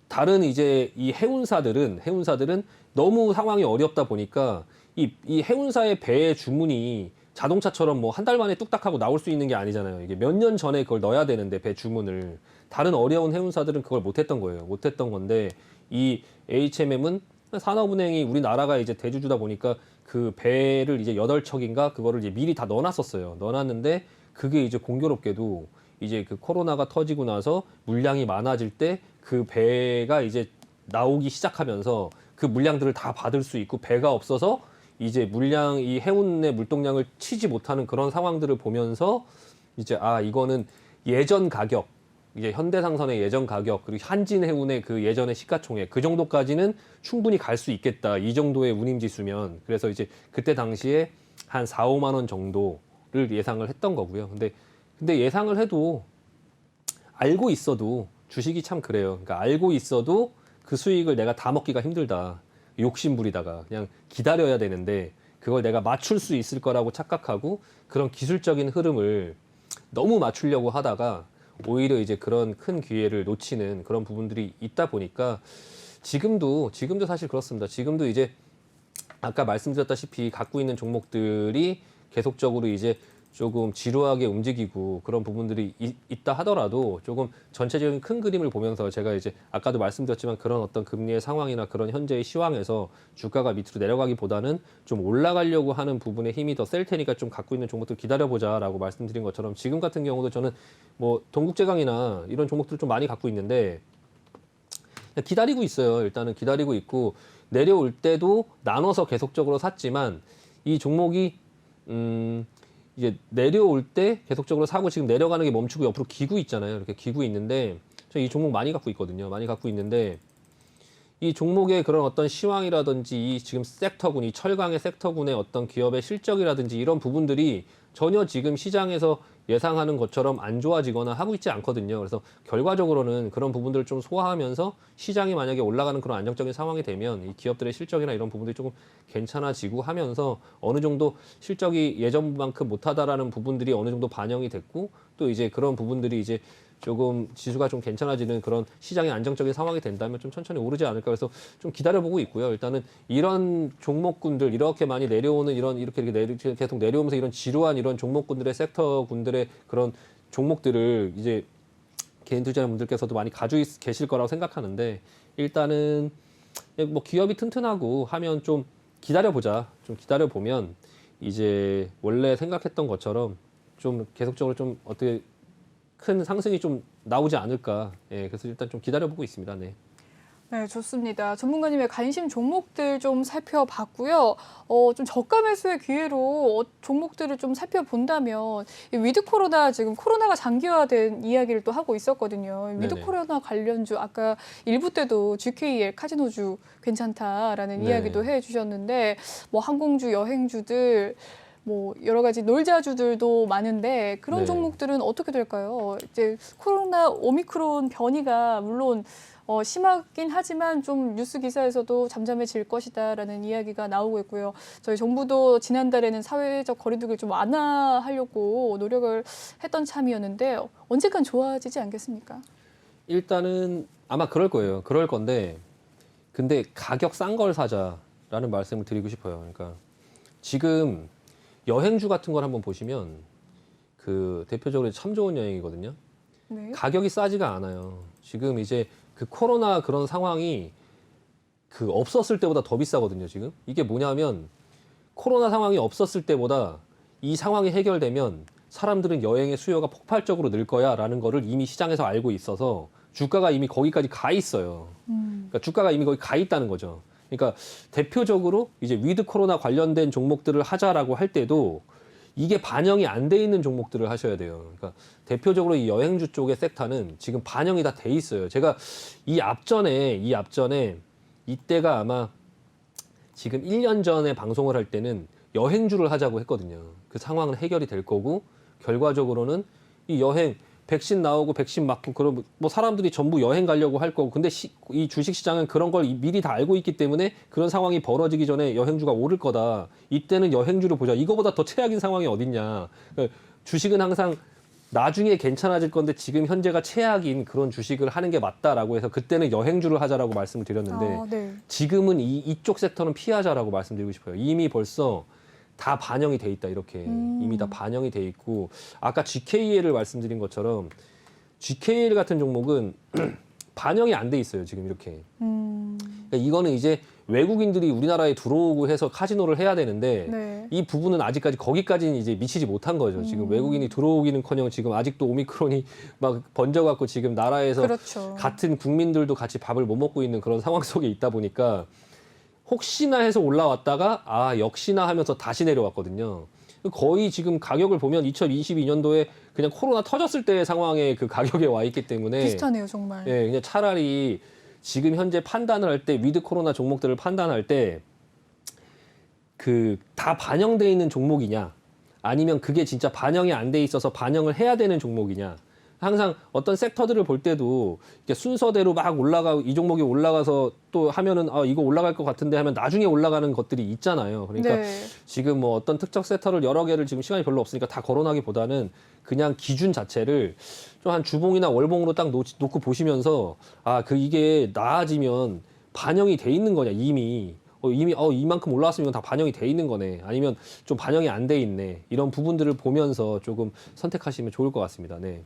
다른 이제 이 해운사들은 너무 상황이 어렵다 보니까 이 해운사의 배의 주문이 자동차처럼 뭐 한 달 만에 뚝딱 하고 나올 수 있는 게 아니잖아요. 이게 몇 년 전에 그걸 넣어야 되는데 배 주문을 다른 어려운 해운사들은 그걸 못했던 거예요. 못했던 건데 이 HMM은 산업은행이 우리나라가 이제 대주주다 보니까 그 배를 이제 8척인가 그거를 이제 미리 다 넣어놨었어요. 넣어놨는데 그게 이제 공교롭게도 이제 그 코로나가 터지고 나서 물량이 많아질 때 그 배가 이제 나오기 시작하면서 그 물량들을 다 받을 수 있고 배가 없어서 이제 이 해운의 물동량을 치지 못하는 그런 상황들을 보면서 이제 이거는 예전 가격 이제 현대상선의 예전 가격 그리고 한진해운의 그 예전의 시가총액 그 정도까지는 충분히 갈 수 있겠다 이 정도의 운임지수면 그래서 이제 그때 당시에 한 4, 5만 원 정도를 예상을 했던 거고요. 근데 예상을 해도 알고 있어도 주식이 참 그래요. 그러니까 알고 있어도 그 수익을 내가 다 먹기가 힘들다. 욕심부리다가 그냥 기다려야 되는데 그걸 내가 맞출 수 있을 거라고 착각하고 그런 기술적인 흐름을 너무 맞추려고 하다가 오히려 이제 그런 큰 기회를 놓치는 그런 부분들이 있다 보니까 지금도 사실 그렇습니다. 지금도 이제 아까 말씀드렸다시피 갖고 있는 종목들이 계속적으로 이제 조금 지루하게 움직이고 그런 부분들이 있다 하더라도 조금 전체적인 큰 그림을 보면서 제가 이제 아까도 말씀드렸지만 그런 어떤 금리의 상황이나 그런 현재의 시황에서 주가가 밑으로 내려가기보다는 좀 올라가려고 하는 부분에 힘이 더 셀 테니까 좀 갖고 있는 종목들 기다려보자라고 말씀드린 것처럼 지금 같은 경우도 저는 뭐 동국제강이나 이런 종목들 좀 많이 갖고 있는데 그냥 기다리고 있어요. 일단은 기다리고 있고 내려올 때도 나눠서 계속적으로 샀지만 이 종목이 이제 내려올 때 계속적으로 사고 지금 내려가는 게 멈추고 옆으로 기고 있잖아요. 이렇게 기고 있는데 저 이 종목 많이 갖고 있거든요. 많이 갖고 있는데 이 종목의 그런 어떤 시황이라든지 이 지금 섹터군, 이 철강의 섹터군의 어떤 기업의 실적이라든지 이런 부분들이 전혀 지금 시장에서 예상하는 것처럼 안 좋아지거나 하고 있지 않거든요. 그래서 결과적으로는 그런 부분들을 좀 소화하면서 시장이 만약에 올라가는 그런 안정적인 상황이 되면 이 기업들의 실적이나 이런 부분들이 조금 괜찮아지고 하면서 어느 정도 실적이 예전만큼 못하다라는 부분들이 어느 정도 반영이 됐고 또 이제 그런 부분들이 이제 조금 지수가 좀 괜찮아지는 그런 시장의 안정적인 상황이 된다면 좀 천천히 오르지 않을까 그래서 좀 기다려보고 있고요. 일단은 이런 종목군들 이렇게 많이 내려오는 이렇게 계속 내려오면서 이런 지루한 이런 종목군들의 섹터군들의 그런 종목들을 이제 개인 투자자분들께서도 많이 가지고 계실 거라고 생각하는데 일단은 뭐 기업이 튼튼하고 하면 좀 기다려보자. 좀 기다려보면 이제 원래 생각했던 것처럼 좀 계속적으로 좀 어떻게 큰 상승이 좀 나오지 않을까. 예, 그래서 일단 좀 기다려보고 있습니다. 네. 네, 좋습니다. 전문가님의 관심 종목들 좀 살펴봤고요. 좀 저가 매수의 기회로 종목들을 좀 살펴본다면 이 위드 코로나 지금 코로나가 장기화된 이야기를 또 하고 있었거든요. 위드 네네. 코로나 관련주 아까 일부 때도 GKL 카지노주 괜찮다라는 네. 이야기도 해주셨는데 뭐 항공주, 여행주들 뭐 여러 가지 놀자주들도 많은데 그런 네. 종목들은 어떻게 될까요? 이제 코로나 오미크론 변이가 물론 심하긴 하지만 좀 뉴스 기사에서도 잠잠해질 것이다라는 이야기가 나오고 있고요. 저희 정부도 지난달에는 사회적 거리두기를 좀 완화하려고 노력을 했던 참이었는데 언젠간 좋아지지 않겠습니까? 일단은 아마 그럴 거예요. 그럴 건데 근데 가격 싼 걸 사자라는 말씀을 드리고 싶어요. 그러니까 지금 여행주 같은 걸 한번 보시면 그 대표적으로 참 좋은 여행이거든요. 네. 가격이 싸지가 않아요. 지금 이제 그 코로나 그런 상황이 그 없었을 때보다 더 비싸거든요, 지금. 이게 뭐냐면 코로나 상황이 없었을 때보다 이 상황이 해결되면 사람들은 여행의 수요가 폭발적으로 늘 거야라는 거를 이미 시장에서 알고 있어서 주가가 이미 거기까지 가 있어요. 그러니까 주가가 이미 거기 가 있다는 거죠. 그러니까 대표적으로 이제 위드 코로나 관련된 종목들을 하자라고 할 때도 이게 반영이 안 돼 있는 종목들을 하셔야 돼요. 그러니까 대표적으로 이 여행주 쪽의 섹터는 지금 반영이 다 돼 있어요. 제가 이 앞전에 이때가 아마 지금 1년 전에 방송을 할 때는 여행주를 하자고 했거든요. 그 상황은 해결이 될 거고 결과적으로는 이 여행 백신 나오고 백신 맞고 그럼 뭐 사람들이 전부 여행 가려고 할 거고 근데 이 주식 시장은 그런 걸 미리 다 알고 있기 때문에 그런 상황이 벌어지기 전에 여행주가 오를 거다. 이때는 여행주를 보자. 이거보다 더 최악인 상황이 어딨냐. 그러니까 주식은 항상 나중에 괜찮아질 건데 지금 현재가 최악인 그런 주식을 하는 게 맞다라고 해서 그때는 여행주를 하자라고 말씀을 드렸는데 네. 지금은 이쪽 섹터는 피하자라고 말씀드리고 싶어요. 이미 벌써 다 반영이 돼 있다 이렇게 이미 다 반영이 돼 있고 아까 GKL을 말씀드린 것처럼 GKL 같은 종목은 반영이 안 돼 있어요 지금 이렇게. 그러니까 이거는 이제 외국인들이 우리나라에 들어오고 해서 카지노를 해야 되는데 네. 이 부분은 아직까지 거기까지는 이제 미치지 못한 거죠. 지금 외국인이 들어오기는커녕 지금 아직도 오미크론이 막 번져갖고 지금 나라에서 그렇죠. 같은 국민들도 같이 밥을 못 먹고 있는 그런 상황 속에 있다 보니까 혹시나 해서 올라왔다가 아 역시나 하면서 다시 내려왔거든요. 거의 지금 가격을 보면 2022년도에 그냥 코로나 터졌을 때의 상황에 그 가격에 와 있기 때문에 비슷하네요, 정말. 예, 그냥 차라리 지금 현재 판단을 할 때 위드 코로나 종목들을 판단할 때 그 다 반영돼 있는 종목이냐, 아니면 그게 진짜 반영이 안 돼 있어서 반영을 해야 되는 종목이냐. 항상 어떤 섹터들을 볼 때도 이렇게 순서대로 막 이 종목이 올라가서 또 하면은 이거 올라갈 것 같은데 하면 나중에 올라가는 것들이 있잖아요. 그러니까 네. 지금 뭐 어떤 특정 섹터를 여러 개를 지금 시간이 별로 없으니까 다 거론하기보다는 그냥 기준 자체를 좀 한 주봉이나 월봉으로 딱 놓고 보시면서 이게 나아지면 반영이 돼 있는 거냐, 이미 이만큼 올라왔으면 이건 다 반영이 돼 있는 거네, 아니면 좀 반영이 안 돼 있네, 이런 부분들을 보면서 조금 선택하시면 좋을 것 같습니다. 네.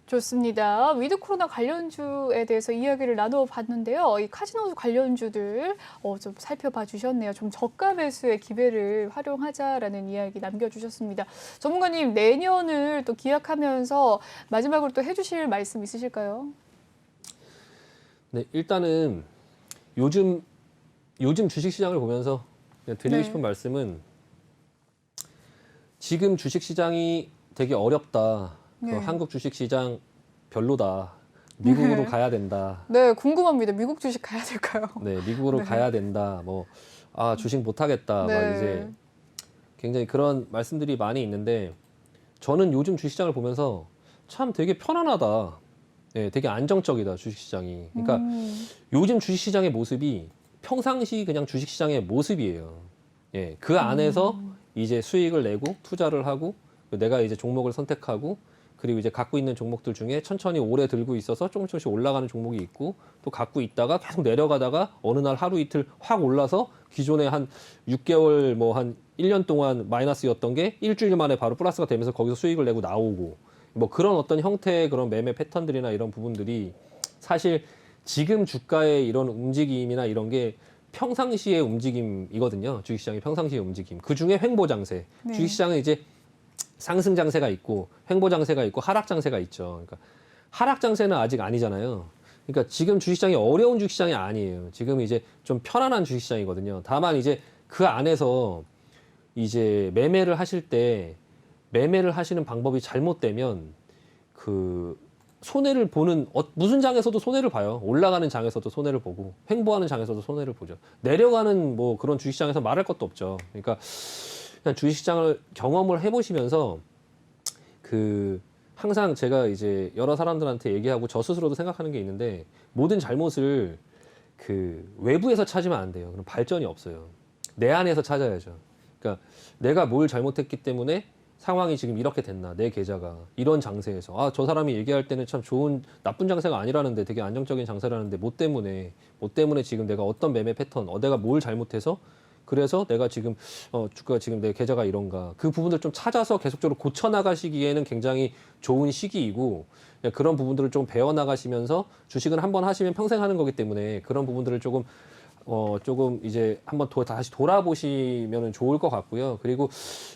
좋습니다. 위드 코로나 관련주에 대해서 이야기를 나눠봤는데요. 이 카지노 관련주들 좀 살펴봐 주셨네요. 좀 저가 매수의 기회를 활용하자라는 이야기 남겨주셨습니다. 전문가님, 내년을 또 기약하면서 마지막으로 또 해주실 말씀 있으실까요? 네, 일단은 요즘 주식시장을 보면서 그냥 드리고 네. 싶은 말씀은, 지금 주식시장이 되게 어렵다. 네. 한국 주식시장 별로다. 미국으로 네. 가야 된다. 네, 궁금합니다. 미국 주식 가야 될까요? 네, 미국으로 네. 가야 된다. 주식 못 하겠다. 네. 막 이제 굉장히 그런 말씀들이 많이 있는데, 저는 요즘 주식시장을 보면서 참 되게 편안하다. 네, 되게 안정적이다, 주식시장이. 그러니까 요즘 주식시장의 모습이 평상시 그냥 주식시장의 모습이에요. 예, 그 안에서 이제 수익을 내고 투자를 하고, 내가 이제 종목을 선택하고, 그리고 이제 갖고 있는 종목들 중에 천천히 오래 들고 있어서 조금씩 올라가는 종목이 있고, 또 갖고 있다가 계속 내려가다가 어느 날 하루 이틀 확 올라서 기존에 한 6개월 한 1년 동안 마이너스였던 게 일주일 만에 바로 플러스가 되면서 거기서 수익을 내고 나오고, 그런 어떤 형태의 그런 매매 패턴들이나 이런 부분들이 사실 지금 주가의 이런 움직임이나 이런 게 평상시의 움직임이거든요. 주식시장의 평상시의 움직임. 그 중에 횡보장세. 네. 주식시장은 이제 상승 장세가 있고 횡보 장세가 있고 하락 장세가 있죠. 그러니까 하락 장세는 아직 아니잖아요. 그러니까 지금 주식시장이 어려운 주식시장이 아니에요. 지금 이제 좀 편안한 주식시장이거든요. 다만 이제 그 안에서 이제 매매를 하실 때 매매를 하시는 방법이 잘못되면 그 손해를 보는 무슨 장에서도 손해를 봐요. 올라가는 장에서도 손해를 보고 횡보하는 장에서도 손해를 보죠. 내려가는 그런 주식시장에서 말할 것도 없죠. 그러니까 그냥 주식시장을 경험을 해보시면서 항상 제가 이제 여러 사람들한테 얘기하고 저 스스로도 생각하는 게 있는데, 모든 잘못을 외부에서 찾으면 안 돼요. 그럼 발전이 없어요. 내 안에서 찾아야죠. 그러니까 내가 뭘 잘못했기 때문에 상황이 지금 이렇게 됐나, 내 계좌가 이런 장세에서 저 사람이 얘기할 때는 참 나쁜 장세가 아니라는데, 되게 안정적인 장세라는데 뭐 때문에 지금 내가 어떤 매매 패턴, 내가 뭘 잘못해서 그래서 내가 지금 주가가 지금 내 계좌가 이런가, 그 부분들 좀 찾아서 계속적으로 고쳐 나가시기에는 굉장히 좋은 시기이고, 그런 부분들을 좀 배워 나가시면서, 주식은 한번 하시면 평생 하는 거기 때문에 그런 부분들을 조금 이제 한번 다시 돌아보시면 좋을 것 같고요. 그리고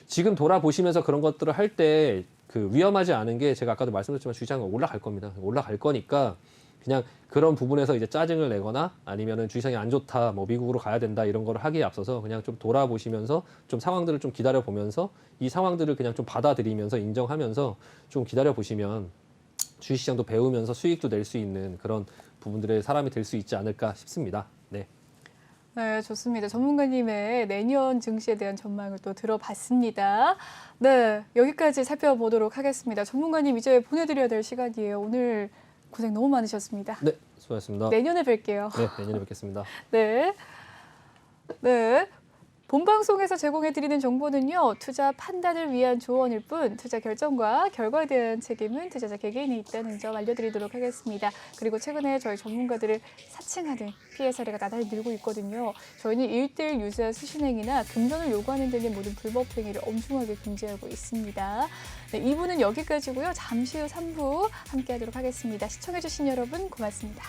지금 돌아보시면서 그런 것들을 할 때 위험하지 않은 게, 제가 아까도 말씀드렸지만 주식시장은 올라갈 겁니다. 올라갈 거니까 그냥 그런 부분에서 이제 짜증을 내거나 아니면은 주식시장이 안 좋다, 미국으로 가야 된다, 이런 거를 하기에 앞서서 그냥 좀 돌아보시면서 좀 상황들을 좀 기다려 보면서, 이 상황들을 그냥 좀 받아들이면서 인정하면서 좀 기다려 보시면 주식시장도 배우면서 수익도 낼 수 있는 그런 부분들의 사람이 될 수 있지 않을까 싶습니다. 네. 네, 좋습니다. 전문가님의 내년 증시에 대한 전망을 또 들어봤습니다. 네, 여기까지 살펴보도록 하겠습니다. 전문가님, 이제 보내드려야 될 시간이에요. 오늘 고생 너무 많으셨습니다. 네, 수고하셨습니다. 내년에 뵐게요. 네, 내년에 뵙겠습니다. 네. 네. 본방송에서 제공해드리는 정보는요, 투자 판단을 위한 조언일 뿐, 투자 결정과 결과에 대한 책임은 투자자 개개인에 있다는 점 알려드리도록 하겠습니다. 그리고 최근에 저희 전문가들을 사칭하는 피해 사례가 나날이 늘고 있거든요. 저희는 1대1 유사 수신행위나 금전을 요구하는 등의 모든 불법 행위를 엄중하게 금지하고 있습니다. 네, 2부는 여기까지고요. 잠시 후 3부 함께하도록 하겠습니다. 시청해주신 여러분 고맙습니다.